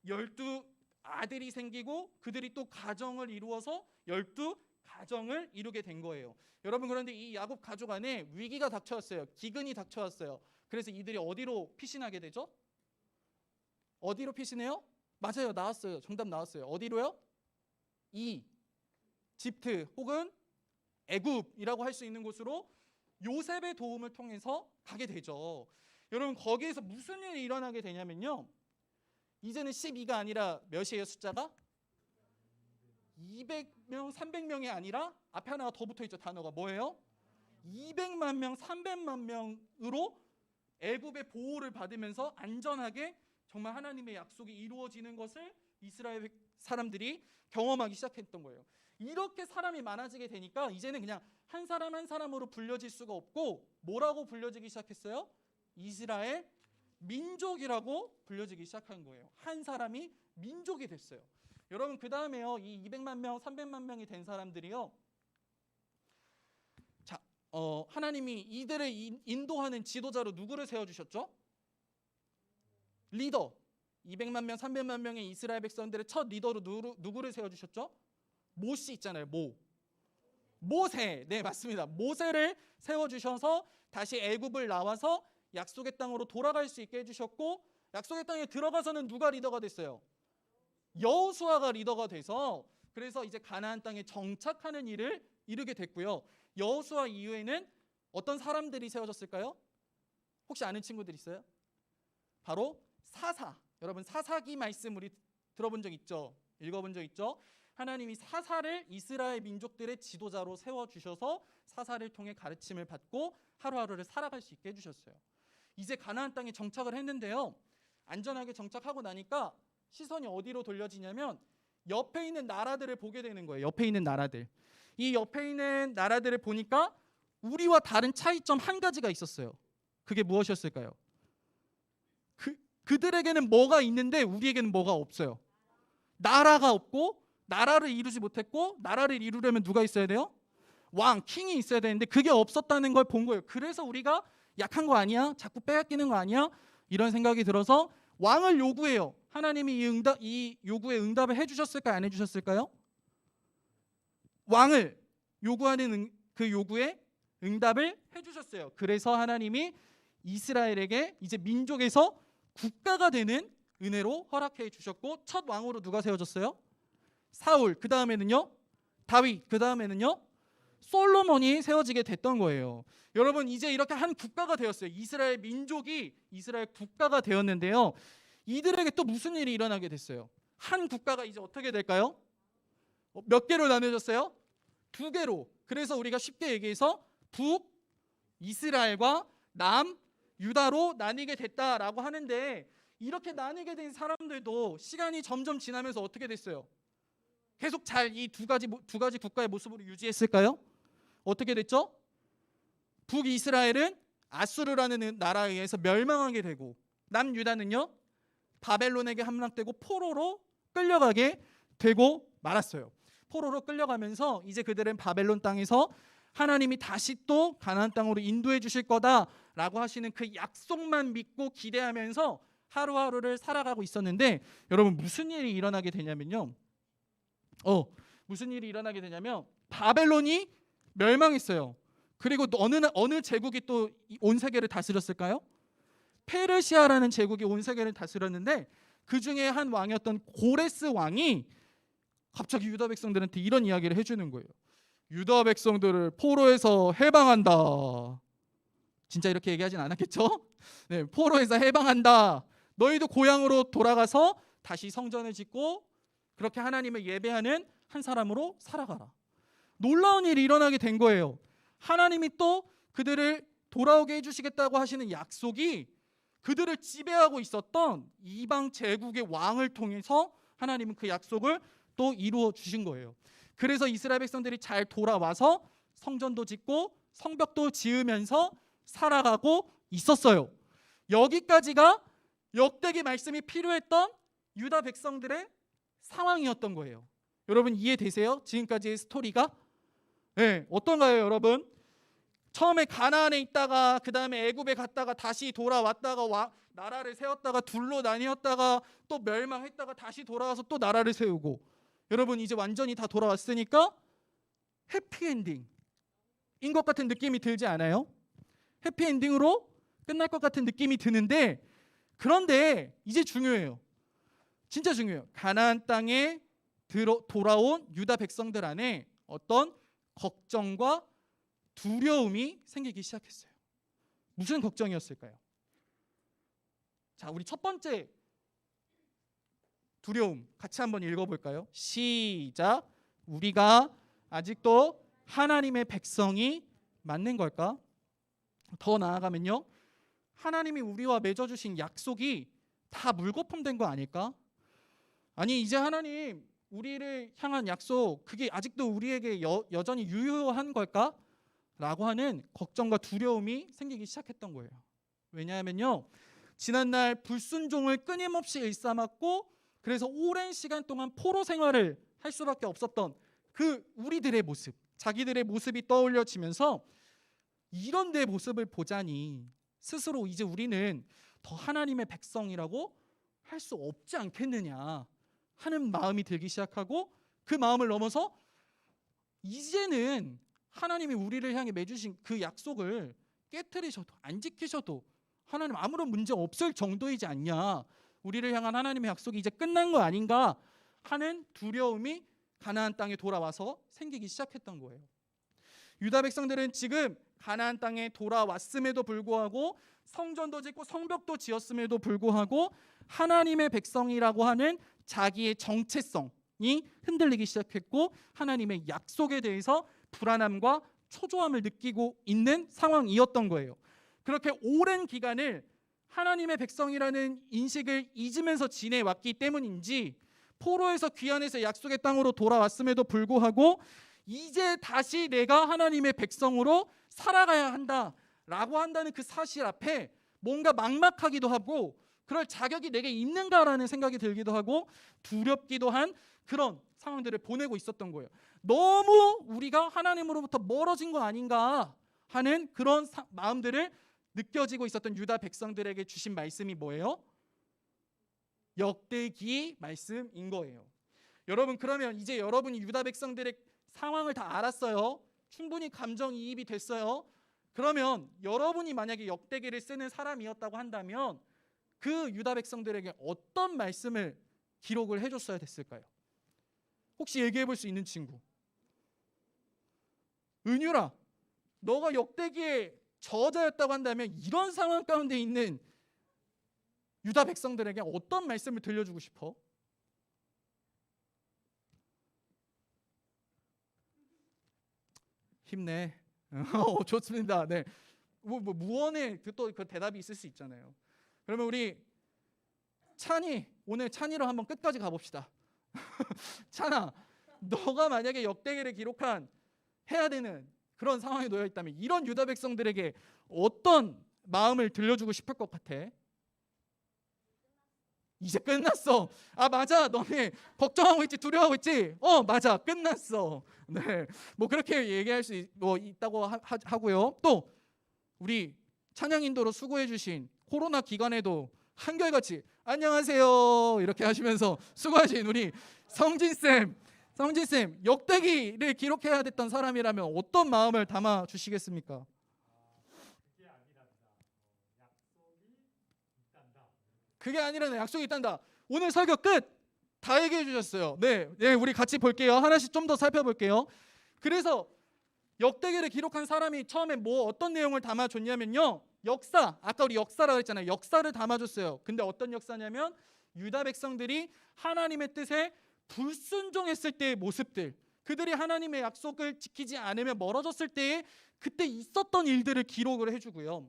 12 아들이 생기고 그들이 또 가정을 이루어서 12 가정을 이루게 된 거예요. 여러분, 그런데 이 야곱 가족 안에 위기가 닥쳐왔어요. 기근이 닥쳐왔어요. 그래서 이들이 어디로 피신하게 되죠? 어디로 피신해요? 맞아요, 나왔어요. 정답 나왔어요. 어디로요? 이집트 혹은 애굽이라고 할 수 있는 곳으로 요셉의 도움을 통해서 가게 되죠. 여러분, 거기에서 무슨 일이 일어나게 되냐면요, 이제는 12가 아니라 몇이에요? 숫자가 200명, 300명이 아니라 앞에 하나가 더 붙어있죠. 단어가 뭐예요? 200만 명, 300만 명으로 애굽의 보호를 받으면서 안전하게 정말 하나님의 약속이 이루어지는 것을 이스라엘 사람들이 경험하기 시작했던 거예요. 이렇게 사람이 많아지게 되니까 이제는 그냥 한 사람 한 사람으로 불려질 수가 없고 뭐라고 불려지기 시작했어요? 이스라엘 민족이라고 불려지기 시작한 거예요. 한 사람이 민족이 됐어요. 여러분, 그 다음에요, 이 200만 명, 300만 명이 된 사람들이요, 자, 하나님이 이들을 인도하는 지도자로 누구를 세워주셨죠? 리더. 200만 명, 300만 명의 이스라엘 백성들의 첫 리더로 누구를 세워주셨죠? 모시 있잖아요. 모세. 네, 맞습니다. 모세를 세워주셔서 다시 애굽을 나와서 약속의 땅으로 돌아갈 수 있게 해주셨고, 약속의 땅에 들어가서는 누가 리더가 됐어요? 여호수아가 리더가 돼서, 그래서 이제 가나안 땅에 정착하는 일을 이루게 됐고요. 여호수아 이후에는 어떤 사람들이 세워졌을까요? 혹시 아는 친구들 있어요? 바로 사사. 여러분, 사사기 말씀 우리 들어본 적 있죠? 읽어본 적 있죠? 하나님이 사사를 이스라엘 민족들의 지도자로 세워주셔서 사사를 통해 가르침을 받고 하루하루를 살아갈 수 있게 해주셨어요. 이제 가나안 땅에 정착을 했는데요, 안전하게 정착하고 나니까 시선이 어디로 돌려지냐면 옆에 있는 나라들을 보게 되는 거예요. 옆에 있는 나라들. 이 옆에 있는 나라들을 보니까 우리와 다른 차이점 한 가지가 있었어요. 그게 무엇이었을까요? 그들에게는 뭐가 있는데 우리에게는 뭐가 없어요. 나라가 없고, 나라를 이루지 못했고, 나라를 이루려면 누가 있어야 돼요? 왕, 킹이 있어야 되는데 그게 없었다는 걸 본 거예요. 그래서 우리가 약한 거 아니야? 자꾸 빼앗기는 거 아니야? 이런 생각이 들어서 왕을 요구해요. 하나님이 이 요구에 응답을 해주셨을까요? 안 해주셨을까요? 왕을 요구하는 그 요구에 응답을 해주셨어요. 그래서 하나님이 이스라엘에게 이제 민족에서 국가가 되는 은혜로 허락해 주셨고, 첫 왕으로 누가 세워졌어요? 사울. 그 다음에는요, 다윗. 그 다음에는요, 솔로몬이 세워지게 됐던 거예요. 여러분, 이제 이렇게 한 국가가 되었어요. 이스라엘 민족이 이스라엘 국가가 되었는데요, 이들에게 또 무슨 일이 일어나게 됐어요? 한 국가가 이제 어떻게 될까요? 몇 개로 나눠졌어요? 2개로. 그래서 우리가 쉽게 얘기해서 북 이스라엘과 남 유다로 나뉘게 됐다라고 하는데, 이렇게 나뉘게 된 사람들도 시간이 점점 지나면서 어떻게 됐어요? 계속 잘 이 두 가지 국가의 모습으로 유지했을까요? 어떻게 됐죠? 북이스라엘은 아수르라는 나라에 의해서 멸망하게 되고, 남유다는요, 바벨론에게 함락되고 포로로 끌려가게 되고 말았어요. 포로로 끌려가면서 이제 그들은 바벨론 땅에서 하나님이 다시 또 가나안 땅으로 인도해 주실 거다라고 하시는 그 약속만 믿고 기대하면서 하루하루를 살아가고 있었는데, 여러분, 무슨 일이 일어나게 되냐면요, 바벨론이 멸망했어요. 그리고 또 어느 제국이 또 온 세계를 다스렸을까요? 페르시아라는 제국이 온 세계를 다스렸는데, 그 중에 한 왕이었던 고레스 왕이 갑자기 유다 백성들한테 이런 이야기를 해주는 거예요. 유다 백성들을 포로에서 해방한다. 진짜 이렇게 얘기하진 않았겠죠? 네, 포로에서 해방한다. 너희도 고향으로 돌아가서 다시 성전을 짓고 그렇게 하나님을 예배하는 한 사람으로 살아가라. 놀라운 일이 일어나게 된 거예요. 하나님이 또 그들을 돌아오게 해주시겠다고 하시는 약속이 그들을 지배하고 있었던 이방 제국의 왕을 통해서 하나님은 그 약속을 또 이루어 주신 거예요. 그래서 이스라엘 백성들이 잘 돌아와서 성전도 짓고 성벽도 지으면서 살아가고 있었어요. 여기까지가 역대기 말씀이 필요했던 유다 백성들의 상황이었던 거예요. 여러분 이해되세요? 지금까지의 스토리가? 네, 어떤가요, 여러분? 처음에 가나안에 있다가 그 다음에 애굽에 갔다가 다시 돌아왔다가 나라를 세웠다가 둘로 나뉘었다가 또 멸망했다가 다시 돌아와서 또 나라를 세우고, 여러분 이제 완전히 다 돌아왔으니까 해피엔딩인 것 같은 느낌이 들지 않아요? 해피엔딩으로 끝날 것 같은 느낌이 드는데, 그런데 이제 중요해요. 진짜 중요해요. 가나안 땅에 돌아온 유다 백성들 안에 어떤 걱정과 두려움이 생기기 시작했어요. 무슨 걱정이었을까요? 자, 우리 첫 번째 두려움 같이 한번 읽어볼까요? 시작. 우리가 아직도 하나님의 백성이 맞는 걸까? 더 나아가면요, 하나님이 우리와 맺어주신 약속이 다 물거품된 거 아닐까? 아니 이제 하나님 우리를 향한 약속 그게 아직도 우리에게 여전히 유효한 걸까? 라고 하는 걱정과 두려움이 생기기 시작했던 거예요. 왜냐하면요, 지난날 불순종을 끊임없이 일삼았고 그래서 오랜 시간 동안 포로 생활을 할 수밖에 없었던 그 우리들의 모습, 자기들의 모습이 떠올려지면서 이런 내 모습을 보자니 스스로 이제 우리는 더 하나님의 백성이라고 할 수 없지 않겠느냐 하는 마음이 들기 시작하고, 그 마음을 넘어서 이제는 하나님이 우리를 향해 맺으신 그 약속을 깨트리셔도 안 지키셔도 하나님 아무런 문제 없을 정도이지 않냐, 우리를 향한 하나님의 약속이 이제 끝난 거 아닌가 하는 두려움이 가나안 땅에 돌아와서 생기기 시작했던 거예요. 유다 백성들은 지금 가나안 땅에 돌아왔음에도 불구하고 성전도 짓고 성벽도 지었음에도 불구하고 하나님의 백성이라고 하는 자기의 정체성이 흔들리기 시작했고 하나님의 약속에 대해서 불안함과 초조함을 느끼고 있는 상황이었던 거예요. 그렇게 오랜 기간을 하나님의 백성이라는 인식을 잊으면서 지내왔기 때문인지 포로에서 귀환해서 약속의 땅으로 돌아왔음에도 불구하고 이제 다시 내가 하나님의 백성으로 살아가야 한다라고 한다는 그 사실 앞에 뭔가 막막하기도 하고 그럴 자격이 내게 있는가라는 생각이 들기도 하고 두렵기도 한 그런 상황들을 보내고 있었던 거예요. 너무 우리가 하나님으로부터 멀어진 거 아닌가 하는 그런 마음들을 느껴지고 있었던 유다 백성들에게 주신 말씀이 뭐예요? 역대기 말씀인 거예요. 여러분, 그러면 이제 여러분이 유다 백성들의 상황을 다 알았어요. 충분히 감정이입이 됐어요. 그러면 여러분이 만약에 역대기를 쓰는 사람이었다고 한다면 그 유다 백성들에게 어떤 말씀을 기록을 해줬어야 됐을까요? 혹시 얘기해 볼 수 있는 친구? 은유라, 너가 역대기의 저자였다고 한다면 이런 상황 가운데 있는 유다 백성들에게 어떤 말씀을 들려주고 싶어? 힘내. 좋습니다. 네. 무언의 또 그 대답이 있을 수 있잖아요. 그러면 우리 찬이, 오늘 찬이로 한번 끝까지 가봅시다. 찬아, 너가 만약에 역대기를 기록한 해야 되는 그런 상황에 놓여 있다면 이런 유다 백성들에게 어떤 마음을 들려주고 싶을 것 같아? 이제 끝났어. 아 맞아, 너네 걱정하고 있지, 두려워하고 있지. 맞아, 끝났어. 네, 뭐 그렇게 얘기할 수 있다고 하고요. 또 우리 찬양 인도로 수고해주신 코로나 기간에도 한결같이 안녕하세요 이렇게 하시면서 수고하신 우리 성진쌤, 역대기를 기록해야 됐던 사람이라면 어떤 마음을 담아 주시겠습니까? 그게 아니라 약속이 있단다. 오늘 설교 끝. 다 얘기해 주셨어요. 네, 우리 같이 볼게요. 하나씩 좀 더 살펴볼게요. 그래서 역대기를 기록한 사람이 처음에 어떤 내용을 담아줬냐면요, 역사, 아까 우리 역사라고 했잖아요. 역사를 담아줬어요. 근데 어떤 역사냐면 유다 백성들이 하나님의 뜻에 불순종했을 때의 모습들, 그들이 하나님의 약속을 지키지 않으며 멀어졌을 때에 그때 있었던 일들을 기록을 해주고요.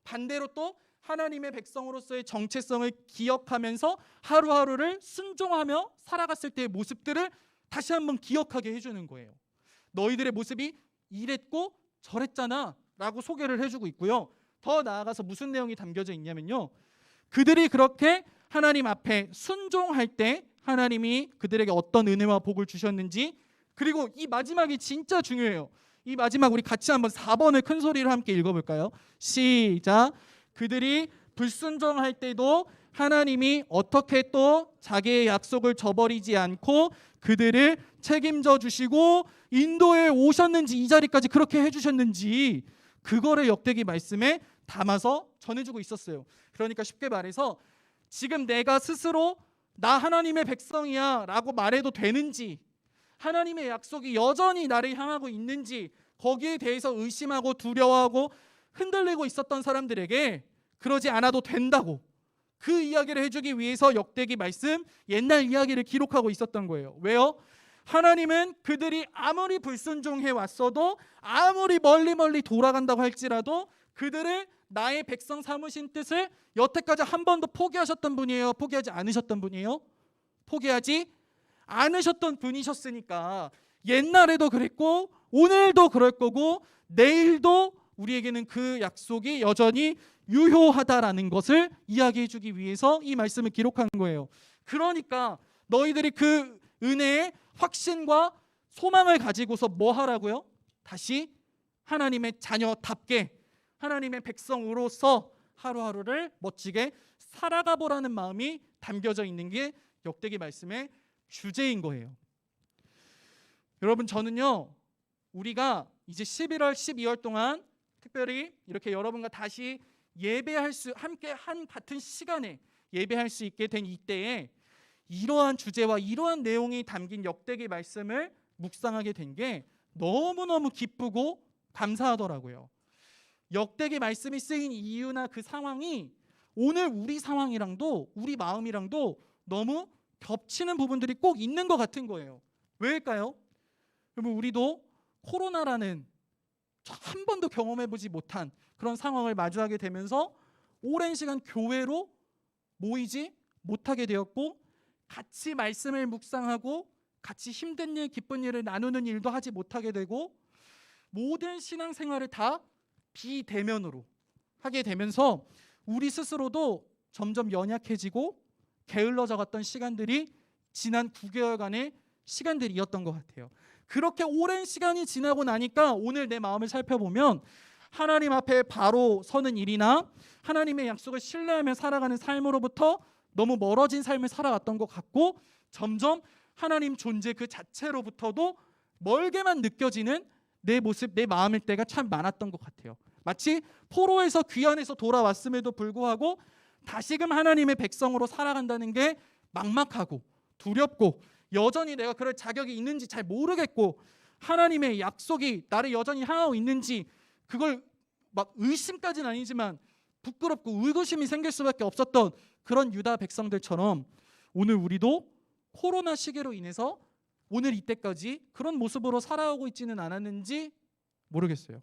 반대로 또 하나님의 백성으로서의 정체성을 기억하면서 하루하루를 순종하며 살아갔을 때의 모습들을 다시 한번 기억하게 해주는 거예요. 너희들의 모습이 이랬고 저랬잖아 라고 소개를 해주고 있고요. 더 나아가서 무슨 내용이 담겨져 있냐면요. 그들이 그렇게 하나님 앞에 순종할 때 하나님이 그들에게 어떤 은혜와 복을 주셨는지, 그리고 이 마지막이 진짜 중요해요. 이 마지막 우리 같이 한번 4번을 큰 소리로 함께 읽어볼까요? 시작. 그들이 불순종할 때도 하나님이 어떻게 또 자기의 약속을 저버리지 않고 그들을 책임져 주시고 인도에 오셨는지, 이 자리까지 그렇게 해주셨는지 그거를 역대기 말씀에 담아서 전해주고 있었어요. 그러니까 쉽게 말해서 지금 내가 스스로 나 하나님의 백성이야 라고 말해도 되는지, 하나님의 약속이 여전히 나를 향하고 있는지 거기에 대해서 의심하고 두려워하고 흔들리고 있었던 사람들에게 그러지 않아도 된다고, 그 이야기를 해주기 위해서 역대기 말씀 옛날 이야기를 기록하고 있었던 거예요. 왜요? 하나님은 그들이 아무리 불순종해 왔어도, 아무리 멀리 돌아간다고 할지라도 그들을 나의 백성 삼으신 뜻을 여태까지 한 번도 포기하셨던 분이에요? 포기하지 않으셨던 분이에요? 포기하지 않으셨던 분이셨으니까 옛날에도 그랬고 오늘도 그럴 거고 내일도 우리에게는 그 약속이 여전히 유효하다라는 것을 이야기해 주기 위해서 이 말씀을 기록한 거예요. 그러니까 너희들이 그 은혜의 확신과 소망을 가지고서 뭐 하라고요? 다시 하나님의 자녀답게 하나님의 백성으로서 하루하루를 멋지게 살아가 보라는 마음이 담겨져 있는 게 역대기 말씀의 주제인 거예요. 여러분, 저는요, 우리가 이제 11월, 12월 동안 특별히 이렇게 여러분과 다시 예배할 수, 함께 한 같은 시간에 예배할 수 있게 된 이때에 이러한 주제와 이러한 내용이 담긴 역대기 말씀을 묵상하게 된 게 너무너무 기쁘고 감사하더라고요. 역대기 말씀이 쓰인 이유나 그 상황이 오늘 우리 상황이랑도 우리 마음이랑도 너무 겹치는 부분들이 꼭 있는 것 같은 거예요. 왜일까요? 여러분, 우리도 코로나라는 한 번도 경험해보지 못한 그런 상황을 마주하게 되면서 오랜 시간 교회로 모이지 못하게 되었고, 같이 말씀을 묵상하고 같이 힘든 일, 기쁜 일을 나누는 일도 하지 못하게 되고, 모든 신앙생활을 다 비대면으로 하게 되면서 우리 스스로도 점점 연약해지고 게을러져 갔던 시간들이 지난 9개월간의 시간들이었던 것 같아요. 그렇게 오랜 시간이 지나고 나니까 오늘 내 마음을 살펴보면 하나님 앞에 바로 서는 일이나 하나님의 약속을 신뢰하며 살아가는 삶으로부터 너무 멀어진 삶을 살아왔던 것 같고, 점점 하나님 존재 그 자체로부터도 멀게만 느껴지는 내 모습, 내 마음일 때가 참 많았던 것 같아요. 마치 포로에서 귀환해서 돌아왔음에도 불구하고 다시금 하나님의 백성으로 살아간다는 게 막막하고 두렵고, 여전히 내가 그럴 자격이 있는지 잘 모르겠고, 하나님의 약속이 나를 여전히 향하고 있는지 그걸 막 의심까지는 아니지만 부끄럽고 의구심이 생길 수밖에 없었던 그런 유다 백성들처럼 오늘 우리도 코로나 시기로 인해서 오늘 이때까지 그런 모습으로 살아오고 있지는 않았는지 모르겠어요.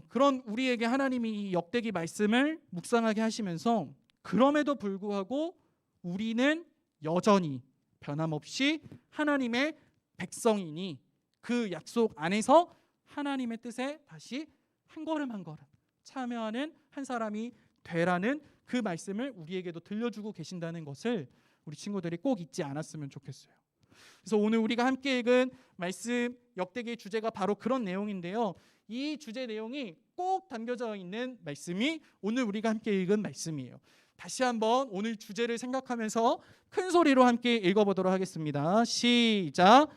그런 우리에게 하나님이 이 역대기 말씀을 묵상하게 하시면서 그럼에도 불구하고 우리는 여전히 변함없이 하나님의 백성이니 그 약속 안에서 하나님의 뜻에 다시 한 걸음 한 걸음 참여하는 한 사람이 되라는 그 말씀을 우리에게도 들려주고 계신다는 것을 우리 친구들이 꼭 잊지 않았으면 좋겠어요. 그래서 오늘 우리가 함께 읽은 말씀, 역대기의 주제가 바로 그런 내용인데요. 이 주제 내용이 꼭 담겨져 있는 말씀이 오늘 우리가 함께 읽은 말씀이에요. 다시 한번 오늘 주제를 생각하면서 큰 소리로 함께 읽어보도록 하겠습니다. 시작.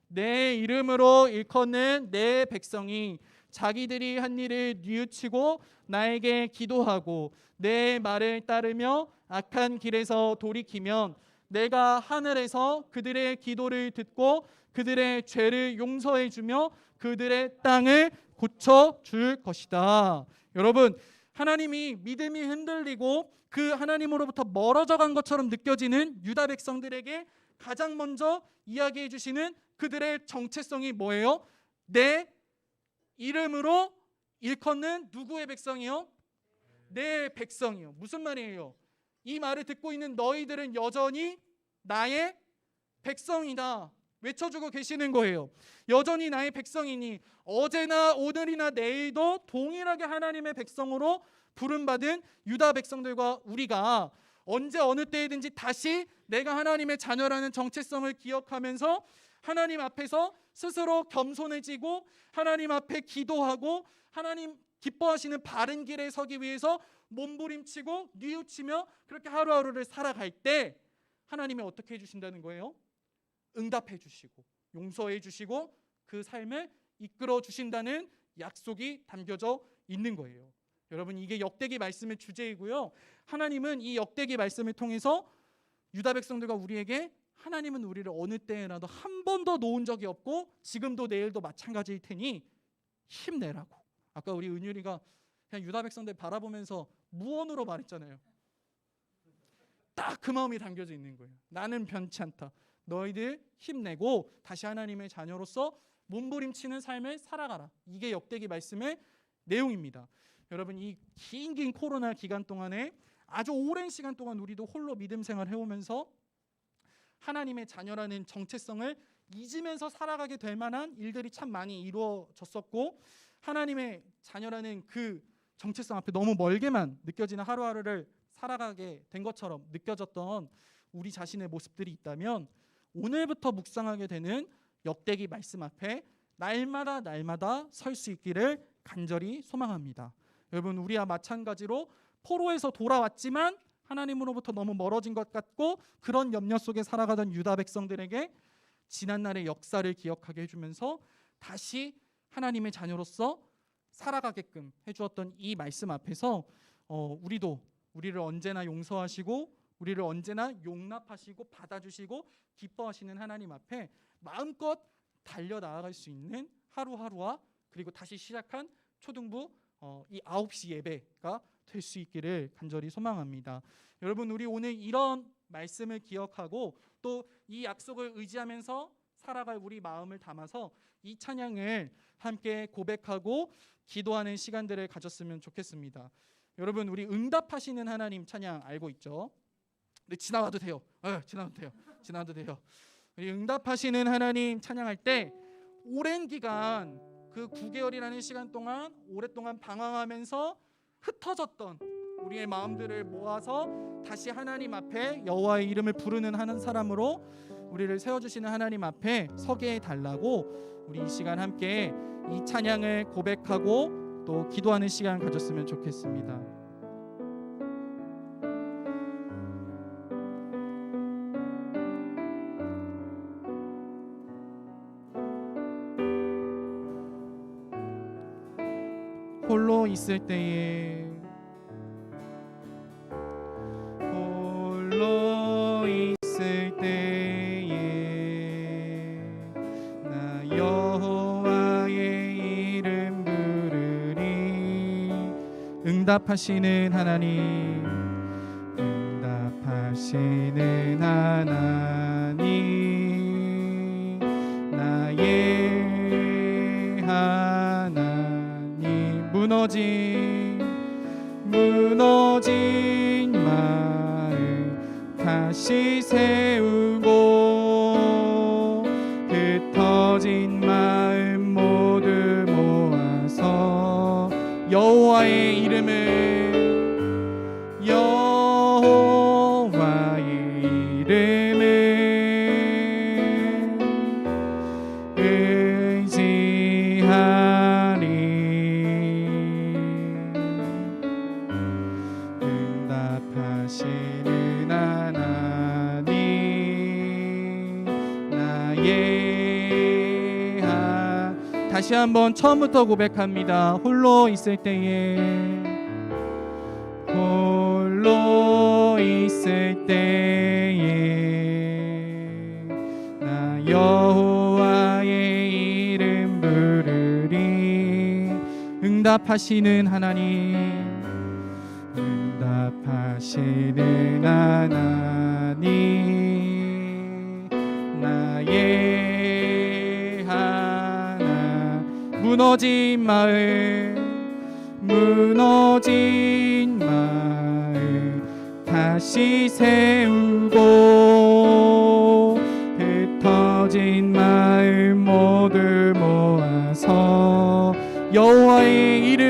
내 이름으로 일컫는 내 백성이 자기들이 한 일을 뉘우치고 나에게 기도하고 내 말을 따르며 악한 길에서 돌이키면 내가 하늘에서 그들의 기도를 듣고 그들의 죄를 용서해 주며 그들의 땅을 고쳐줄 것이다. 여러분, 하나님이 믿음이 흔들리고 그 하나님으로부터 멀어져 간 것처럼 느껴지는 유다 백성들에게 가장 먼저 이야기해 주시는 그들의 정체성이 뭐예요? 내 이름으로 일컫는 누구의 백성이요? 내 백성이요. 무슨 말이에요? 이 말을 듣고 있는 너희들은 여전히 나의 백성이다 외쳐주고 계시는 거예요. 여전히 나의 백성이니 어제나 오늘이나 내일도 동일하게 하나님의 백성으로 부름받은 유다 백성들과 우리가 언제 어느 때이든지 다시 내가 하나님의 자녀라는 정체성을 기억하면서 하나님 앞에서 스스로 겸손해지고 하나님 앞에 기도하고 하나님 기뻐하시는 바른 길에 서기 위해서 몸부림치고 뉘우치며 그렇게 하루하루를 살아갈 때 하나님이 어떻게 해주신다는 거예요? 응답해 주시고 용서해 주시고 그 삶을 이끌어 주신다는 약속이 담겨져 있는 거예요. 여러분, 이게 역대기 말씀의 주제이고요. 하나님은 이 역대기 말씀을 통해서 유다 백성들과 우리에게 하나님은 우리를 어느 때에라도 한 번도 놓은 적이 없고 지금도 내일도 마찬가지일 테니 힘내라고. 아까 우리 은율이가 그냥 유다 백성들 바라보면서 무언으로 말했잖아요. 딱 그 마음이 담겨져 있는 거예요. 나는 변치 않다. 너희들 힘내고 다시 하나님의 자녀로서 몸부림치는 삶을 살아가라. 이게 역대기 말씀의 내용입니다. 여러분, 이 긴 코로나 기간 동안에 아주 오랜 시간 동안 우리도 홀로 믿음 생활을 해오면서 하나님의 자녀라는 정체성을 잊으면서 살아가게 될 만한 일들이 참 많이 이루어졌었고 하나님의 자녀라는 그 정체성 앞에 너무 멀게만 느껴지는 하루하루를 살아가게 된 것처럼 느껴졌던 우리 자신의 모습들이 있다면 오늘부터 묵상하게 되는 역대기 말씀 앞에 날마다 설 수 있기를 간절히 소망합니다. 여러분, 우리와 마찬가지로 포로에서 돌아왔지만 하나님으로부터 너무 멀어진 것 같고 그런 염려 속에 살아가던 유다 백성들에게 지난날의 역사를 기억하게 해주면서 다시 하나님의 자녀로서 살아가게끔 해주었던 이 말씀 앞에서 우리도 우리를 언제나 용서하시고 우리를 언제나 용납하시고 받아주시고 기뻐하시는 하나님 앞에 마음껏 달려나아갈 수 있는 하루하루와 그리고 다시 시작한 초등부 이 9시 예배가 될 수 있기를 간절히 소망합니다. 여러분, 우리 오늘 이런 말씀을 기억하고 또 이 약속을 의지하면서 살아갈 우리 마음을 담아서 이 찬양을 함께 고백하고 기도하는 시간들을 가졌으면 좋겠습니다. 여러분, 우리 응답하시는 하나님 찬양 알고 있죠? 근데 지나가도 돼요. 지나가도 돼요. 우리 응답하시는 하나님 찬양할 때 오랜 기간 그 9개월이라는 시간 동안 오랫동안 방황하면서 흩어졌던 우리의 마음들을 모아서 다시 하나님 앞에 여호와의 이름을 부르는 하는 사람으로 우리를 세워주시는 하나님 앞에 서게 해달라고 우리 이 시간 함께 이 찬양을 고백하고 또 기도하는 시간 가졌으면 좋겠습니다. 홀로 있을 때에 홀로 있을 때에 나 여호와의 이름 부르리. 응답하시는 하나님, 응답하시는 하나님, 나의 하나님. 무너진 마음 다시 세우고 흩어진 마음 모두 모아서 여호와의 이름을 의지하리. 응답하시는 하나님, 나의 다시 한번 처음부터 고백합니다. 홀로 있을 때에 홀로 있을 때에 나 여호와의 이름 부르리. 응답하시는 하나님, 응답하시는 하나님, 나의 하나. 무너진 마음 다시 세우고 흩어진 마음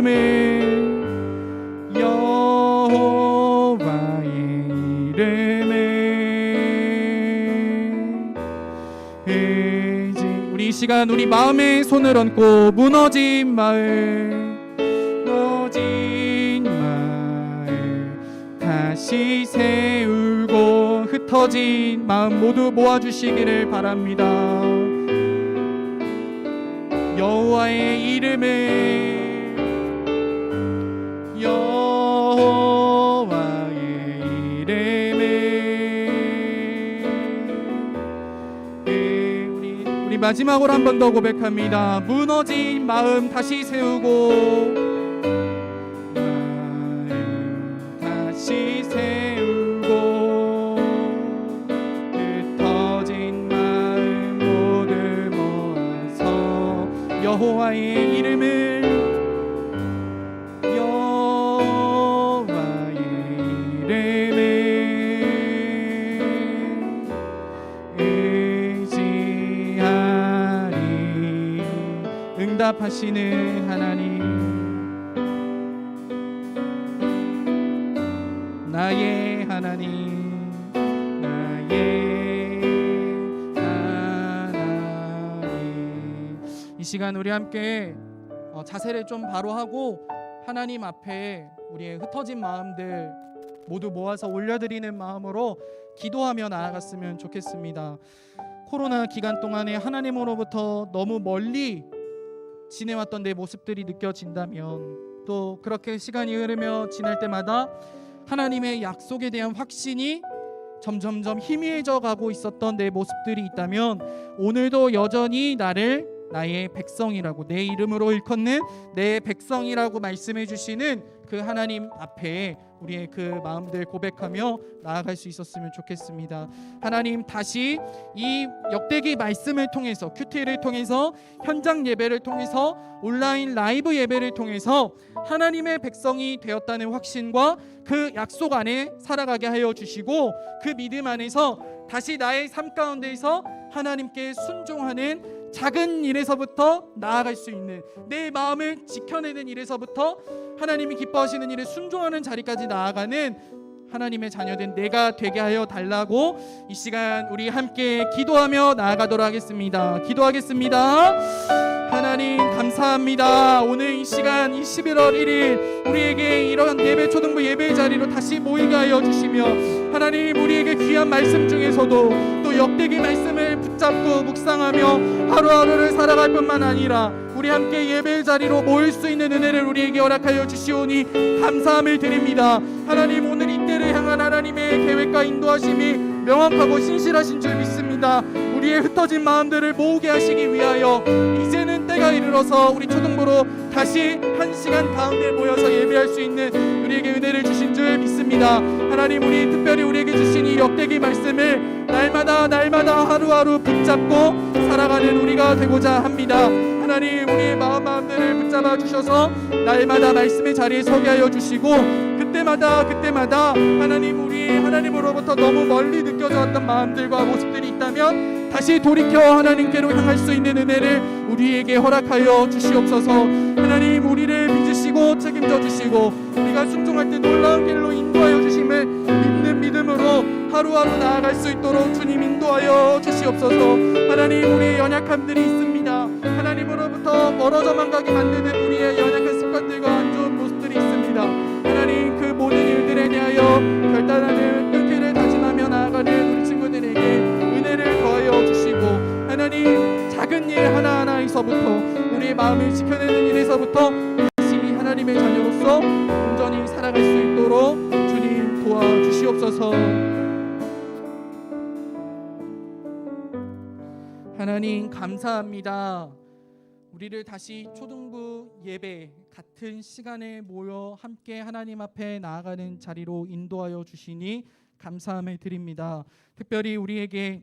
이름을 여호와의 이름을 우리 이 시간 우리 마음에 손을 얹고 무너진 마음 다시 세우고 흩어진 마음 모두 모아주시기를 바랍니다. 여호와의 이름을 여호와의 이름을 우리 마지막으로 한 번 더 고백합니다. 무너진 마음 다시 세우고 다시 세우고 흩어진 마음 모두 모아서 여호와의 이름을 여호와의 이름을 의지하리. 응답하시는 하나님 나의 하나님 나의 하나님. 이 시간 우리 함께 자세를 좀 바로 하고 하나님 앞에 우리의 흩어진 마음들 모두 모아서 올려드리는 마음으로 기도하며 나아갔으면 좋겠습니다. 코로나 기간 동안에 하나님으로부터 너무 멀리 지내왔던 내 모습들이 느껴진다면 또 그렇게 시간이 흐르며 지날 때마다 하나님의 약속에 대한 확신이 점점점 희미해져 가고 있었던 내 모습들이 있다면 오늘도 여전히 나를 나의 백성이라고 내 이름으로 일컫는 내 백성이라고 말씀해 주시는 그 하나님 앞에 우리의 그 마음들 고백하며 나아갈 수 있었으면 좋겠습니다. 하나님 다시 이 역대기 말씀을 통해서 큐티를 통해서 현장 예배를 통해서 온라인 라이브 예배를 통해서 하나님의 백성이 되었다는 확신과 그 약속 안에 살아가게 하여 주시고 그 믿음 안에서 다시 나의 삶 가운데에서 하나님께 순종하는 작은 일에서부터 나아갈 수 있는 내 마음을 지켜내는 일에서부터 하나님이 기뻐하시는 일에 순종하는 자리까지 나아가는 하나님의 자녀된 내가 되게 하여 달라고 이 시간 우리 함께 기도하며 나아가도록 하겠습니다. 기도하겠습니다. 하나님 감사합니다. 오늘 이 시간 11월 1일 우리에게 이런 예배 초등부 예배 자리로 다시 모이게 하여 주시며 하나님 우리에게 귀한 말씀 중에서도 또 역대기 말씀을 붙잡고 묵상하며 하루하루를 살아갈 뿐만 아니라 우리 함께 예배 자리로 모일 수 있는 은혜를 우리에게 허락하여 주시오니 감사함을 드립니다. 하나님 오늘 이때를 향한 하나님의 계획과 인도하심이 명확하고 신실하신 줄 믿습니다. 우리의 흩어진 마음들을 모으게 하시기 위하여 이제는 때가 이르러서 우리 초등부로 다시 한 시간 가운데 모여서 예배할 수 있는 우리에게 은혜를 주신 줄 믿습니다. 하나님 우리 특별히 우리에게 주신 이 역대기 말씀을 날마다 하루하루 붙잡고 살아가는 우리가 되고자 합니다. 하나님 우리의 마음들을 붙잡아 주셔서 날마다 말씀의 자리에 서게 하여 주시고 그때마다 하나님 우리 하나님으로부터 너무 멀리 느껴져 왔던 마음들과 모습들이 있다면 다시 돌이켜 하나님께로 향할 수 있는 은혜를 우리에게 허락하여 주시옵소서. 하나님 우리를 믿으시고 책임져 주시고 우리가 순종할 때 놀라운 길로 인도하여 주심을 믿는 믿음으로 하루하루 나아갈 수 있도록 주님 인도하여 주시옵소서. 하나님 우리의 연약함들이 있습니다. 하나님으로부터 멀어져만 가게 만드는 우리의 연약한 습관들과 안 좋은 모습들이 있습니다. 하나님 그 모든 일들에 대하여 결단하는 끈기를 다짐하며 나아가는 우리 친구들에게 은혜를 더하여 주시고 하나님 작은 일 하나하나에서부터 우리의 마음을 지켜내는 일에서부터 다시 하나님의 자녀로서 온전히 살아갈 수 있도록 주님 도와주시옵소서. 하나님 감사합니다. 우리를 다시 초등부 예배 같은 시간에 모여 함께 하나님 앞에 나아가는 자리로 인도하여 주시니 감사함을 드립니다. 특별히 우리에게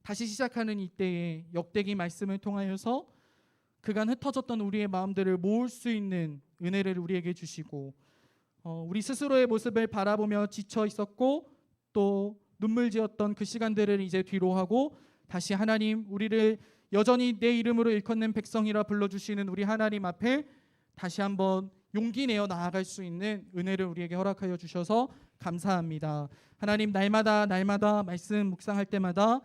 다시 시작하는 이때에 역대기 말씀을 통하여서 그간 흩어졌던 우리의 마음들을 모을 수 있는 은혜를 우리에게 주시고 우리 스스로의 모습을 바라보며 지쳐 있었고 또 눈물 지었던 그 시간들을 이제 뒤로 하고 다시 하나님 우리를 여전히 내 이름으로 일컫는 백성이라 불러주시는 우리 하나님 앞에 다시 한번 용기 내어 나아갈 수 있는 은혜를 우리에게 허락하여 주셔서 감사합니다. 하나님, 날마다 말씀 묵상할 때마다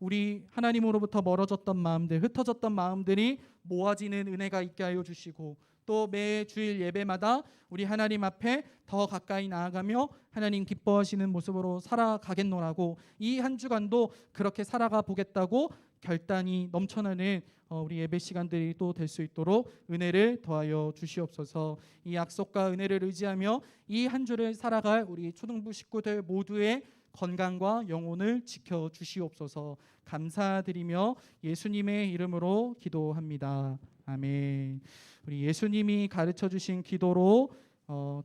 우리 하나님으로부터 멀어졌던 마음들, 흩어졌던 마음들이 모아지는 은혜가 있게 하여 주시고, 또 매 주일 예배마다 우리 하나님 앞에 더 가까이 나아가며 하나님 기뻐하시는 모습으로 살아가겠노라고, 이 한 주간도 그렇게 살아가 보겠다고 결단이 넘쳐나는 우리 예배 시간들이 또 될 수 있도록 은혜를 더하여 주시옵소서. 이 약속과 은혜를 의지하며 이 한 주를 살아갈 우리 초등부 식구들 모두의 건강과 영혼을 지켜 주시옵소서. 감사드리며 예수님의 이름으로 기도합니다. 아멘. 우리 예수님이 가르쳐 주신 기도로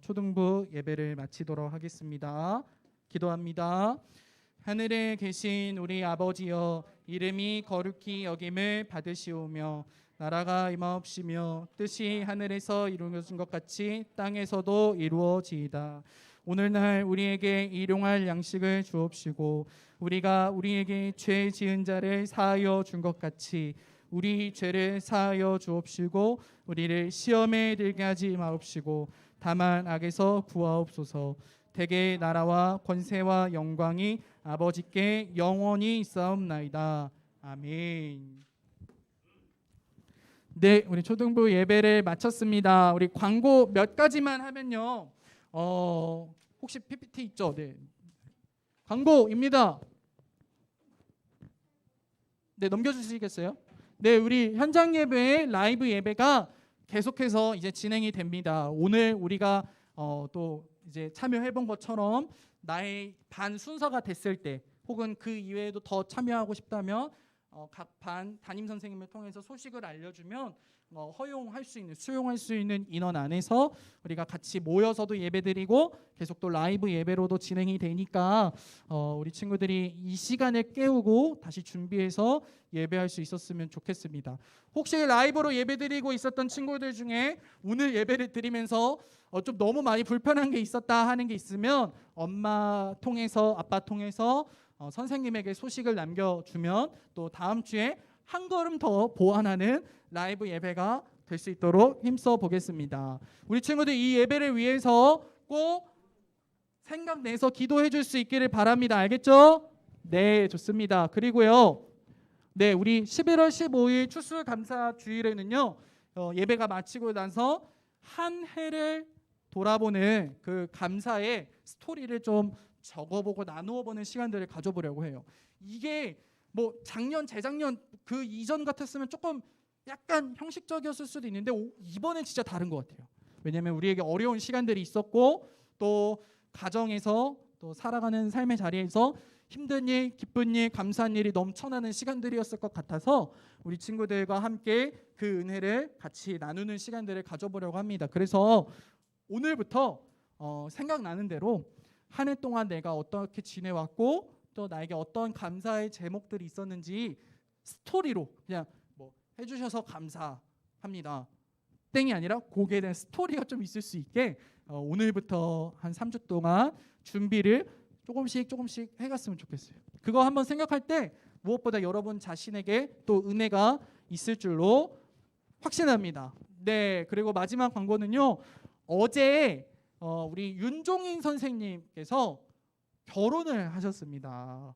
초등부 예배를 마치도록 하겠습니다. 기도합니다. 하늘에 계신 우리 아버지여, 이름이 거룩히 여김을 받으시오며 나라가 임하옵시며 뜻이 하늘에서 이루어진 것 같이 땅에서도 이루어지이다. 오늘날 우리에게 일용할 양식을 주옵시고 우리가 우리에게 죄 지은 자를 사하여 준 것 같이 우리 죄를 사하여 주옵시고 우리를 시험에 들게 하지 마옵시고 다만 악에서 구하옵소서. 대개 나라와 권세와 영광이 아버지께 영원히 있사옵나이다. 아멘. 네, 우리 초등부 예배를 마쳤습니다. 우리 광고 몇 가지만 하면요. 혹시 PPT 있죠? 네. 광고입니다. 네, 넘겨주시겠어요? 네, 우리 현장 예배, 라이브 예배가 계속해서 이제 진행이 됩니다. 오늘 우리가 또 이제 참여해본 것처럼 나의 반 순서가 됐을 때, 혹은 그 이외에도 더 참여하고 싶다면 각 반 담임 선생님을 통해서 소식을 알려주면 허용할 수 있는, 수용할 수 있는 인원 안에서 우리가 같이 모여서도 예배드리고 계속 또 라이브 예배로도 진행이 되니까 우리 친구들이 이 시간을 깨우고 다시 준비해서 예배할 수 있었으면 좋겠습니다. 혹시 라이브로 예배드리고 있었던 친구들 중에 오늘 예배를 드리면서 좀 너무 많이 불편한 게 있었다 하는 게 있으면 엄마 통해서, 아빠 통해서 선생님에게 소식을 남겨주면 또 다음 주에 한 걸음 더 보완하는 라이브 예배가 될 수 있도록 힘써 보겠습니다. 우리 친구들 이 예배를 위해서 꼭 생각내서 기도해 줄 수 있기를 바랍니다. 알겠죠? 네, 좋습니다. 그리고요, 네, 우리 11월 15일 추수감사 주일에는요, 예배가 마치고 나서 한 해를 돌아보는 그 감사의 스토리를 좀 적어보고 나누어보는 시간들을 가져보려고 해요. 이게 뭐 작년, 재작년 그 이전 같았으면 조금 약간 형식적이었을 수도 있는데 이번엔 진짜 다른 것 같아요. 왜냐하면 우리에게 어려운 시간들이 있었고 또 가정에서 또 살아가는 삶의 자리에서 힘든 일, 기쁜 일, 감사한 일이 넘쳐나는 시간들이었을 것 같아서 우리 친구들과 함께 그 은혜를 같이 나누는 시간들을 가져보려고 합니다. 그래서 오늘부터 생각나는 대로 한 해 동안 내가 어떻게 지내왔고 또 나에게 어떤 감사의 제목들이 있었는지 스토리로 그냥 뭐 해주셔서 감사합니다 땡이 아니라 거기에 대한 스토리가 좀 있을 수 있게 오늘부터 한 3주 동안 준비를 조금씩 해갔으면 좋겠어요. 그거 한번 생각할 때 무엇보다 여러분 자신에게 또 은혜가 있을 줄로 확신합니다. 네, 그리고 마지막 광고는요, 어제 우리 윤종인 선생님께서 결혼을 하셨습니다.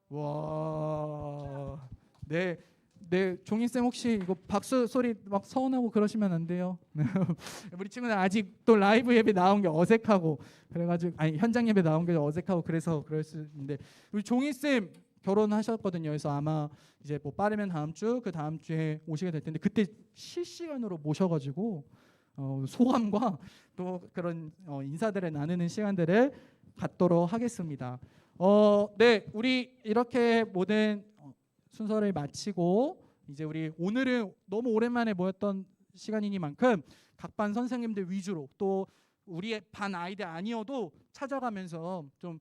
와, 네, 종인 쌤 혹시 이거 박수 소리 막 서운하고 그러시면 안 돼요. 우리 친구는 아직 또 라이브 예배 나온 게 어색하고 그래가지고 현장 예배 나온 게 어색하고 그래서 그럴 수 있는데 우리 종인 쌤 결혼하셨거든요. 그래서 아마 이제 뭐 빠르면 다음 주, 그 다음 주에 오시게 될 텐데 그때 실시간으로 모셔가지고 소감과 또 그런 인사들을 나누는 시간들을 갖도록 하겠습니다. 네, 우리 이렇게 모든 순서를 마치고 이제 우리 오늘은 너무 오랜만에 모였던 시간이니만큼 각 반 선생님들 위주로 또 우리의 반 아이들 아니어도 찾아가면서 좀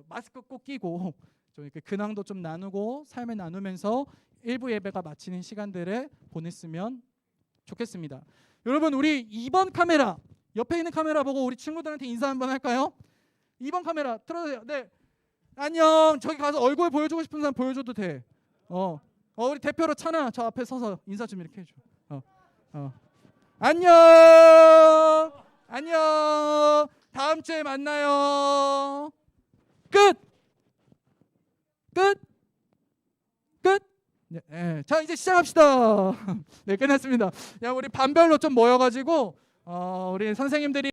마스크 꼭 끼고 좀 이렇게 근황도 좀 나누고 삶을 나누면서 일부 예배가 마치는 시간들을 보냈으면 좋겠습니다. 여러분, 우리 2번 카메라, 옆에 있는 카메라 보고 우리 친구들한테 인사 한번 할까요? 2번 카메라 틀어주세요. 네, 안녕. 저기 가서 얼굴 보여주고 싶은 사람 보여줘도 돼. 우리 대표로 찬아 저 앞에 서서 인사 좀 이렇게 해줘. 안녕. 안녕. 다음 주에 만나요. 끝. 끝. 끝. 네, 네. 자 이제 시작합시다. 네 끝났습니다. 야 우리 반별로 좀 모여가지고 우리 선생님들이